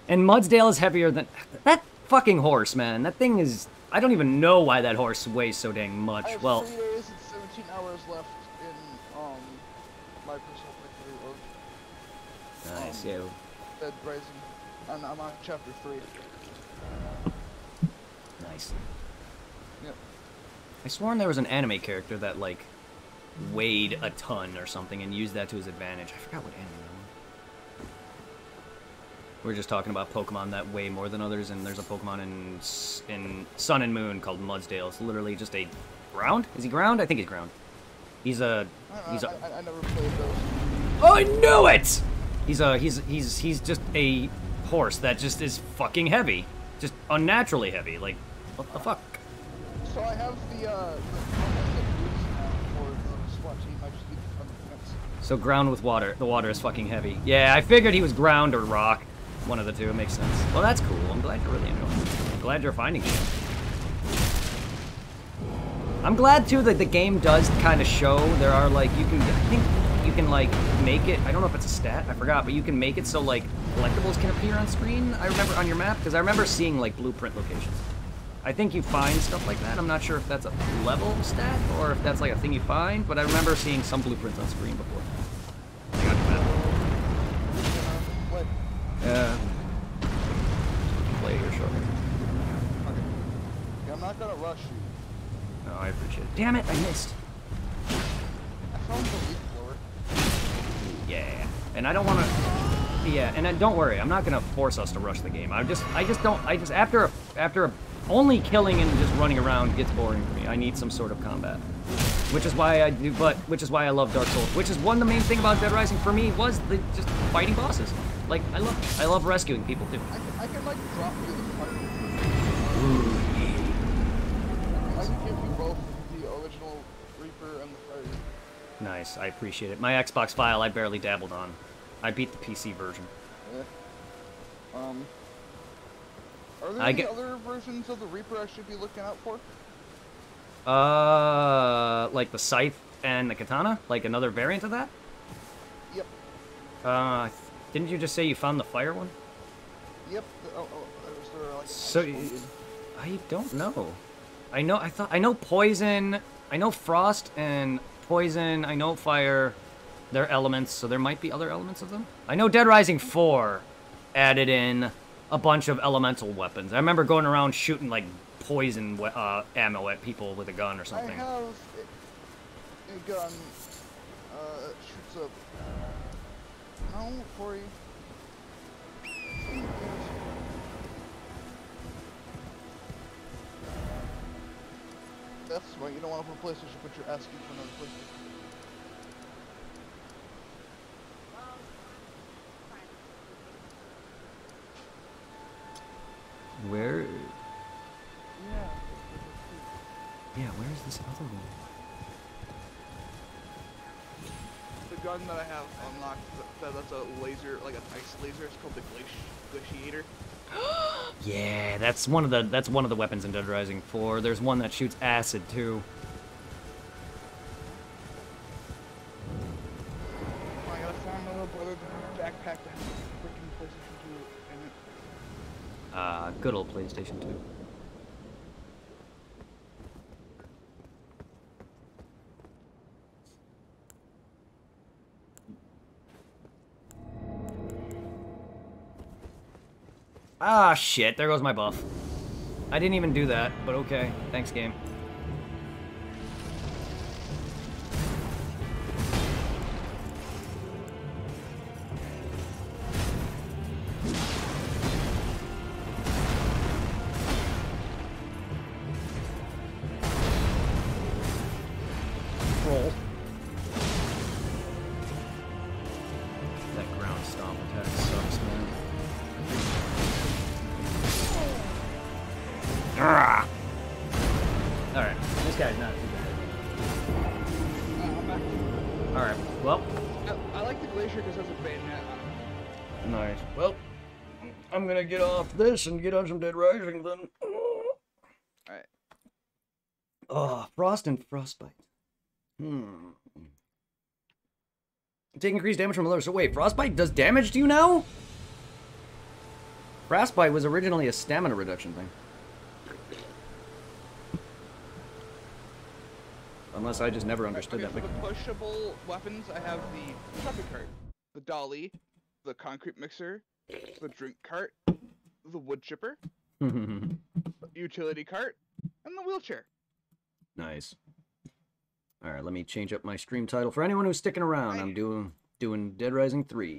And Mudsdale is heavier than that fucking horse, man. That thing is, I don't even know why that horse weighs so dang much. I have well, 3 days and 17 hours left in my personal playthrough of nice, yeah. Dead Rising, and I'm on chapter 3. Nice. Yep. I sworn there was an anime character that like weighed a ton or something and used that to his advantage. I forgot what anime that was. We're just talking about Pokemon that weigh more than others, and there's a Pokemon in Sun and Moon called Mudsdale. It's literally just a ground. Is he ground? I think he's ground. I never played those. I knew it. He's just a horse that just is fucking heavy, just unnaturally heavy. Like, what the fuck? So I have the for the SWAT team. I just need to defense. So ground with water. The water is fucking heavy. Yeah, I figured he was ground or rock. One of the two. It makes sense. Well, that's cool. I'm glad you're really enjoying it. I'm glad you're finding it. I'm glad, too, that the game does kind of show there are, like, I think you can, like, make it, I don't know if it's a stat, I forgot, but you can make it so, like, collectibles can appear on screen, I remember, on your map, because I remember seeing, like, blueprint locations. I think you find stuff like that. I'm not sure if that's a level stat, or if that's, like, a thing you find, but I remember seeing some blueprints on screen before. I got your map. Yeah. Play here shortly. Okay. Yeah, I'm not gonna rush you. No, I appreciate it. Damn it, I missed. I found the leaf blower. Yeah, and I don't want to. Yeah, and don't worry, I'm not gonna force us to rush the game. After only killing and just running around gets boring for me. I need some sort of combat, which is why I love Dark Souls. Which is the main thing about Dead Rising for me was just fighting bosses. Like I love rescuing people too. I can like drop you the fire. Ooh, I can give you both the original Reaper and the Fire. Nice, I appreciate it. My Xbox file I barely dabbled on. I beat the PC version. Yeah. Are there any other versions of the Reaper I should be looking out for? Like the Scythe and the Katana? Like another variant of that? Yep. Didn't you just say you found the fire one? Yep. Is there like so I don't know. I know poison. I know frost and poison. I know fire. They're elements, so there might be other elements of them. I know Dead Rising 4 added in a bunch of elemental weapons. I remember going around shooting, like, poison ammo at people with a gun or something. I have a gun that shoots up. No, Corey. That's why you don't want to put a PlayStation, but you're asking for another PlayStation. Where? Yeah. Yeah, where is this other one? The gun that I have unlocked, that's a laser, like an ice laser. It's called the Glaciator. Yeah, that's one of the weapons in Dead Rising 4. There's one that shoots acid too. I gotta find my little brother the backpack that has a freaking PlayStation 2 in it. Good old PlayStation 2. Ah, shit, there goes my buff. I didn't even do that, but okay. Thanks, game. Roll. That ground stomp attack sucks, man. Alright, this guy's not too bad. I'm back. Alright, well. I like the Glacier because it has a bayonet on it. Nice. Well, I'm gonna get off this and get on some Dead Rising then. Alright. Oh, Frost and Frostbite. Take increased damage from others. So wait, Frostbite does damage to you now? Frostbite was originally a stamina reduction thing. Unless I just never understood Okay, that. for the pushable weapons, I have the shopping cart, the dolly, the concrete mixer, the drink cart, the wood chipper, the utility cart, and the wheelchair. Nice. Alright, let me change up my stream title. For anyone who's sticking around, I'm doing Dead Rising 3.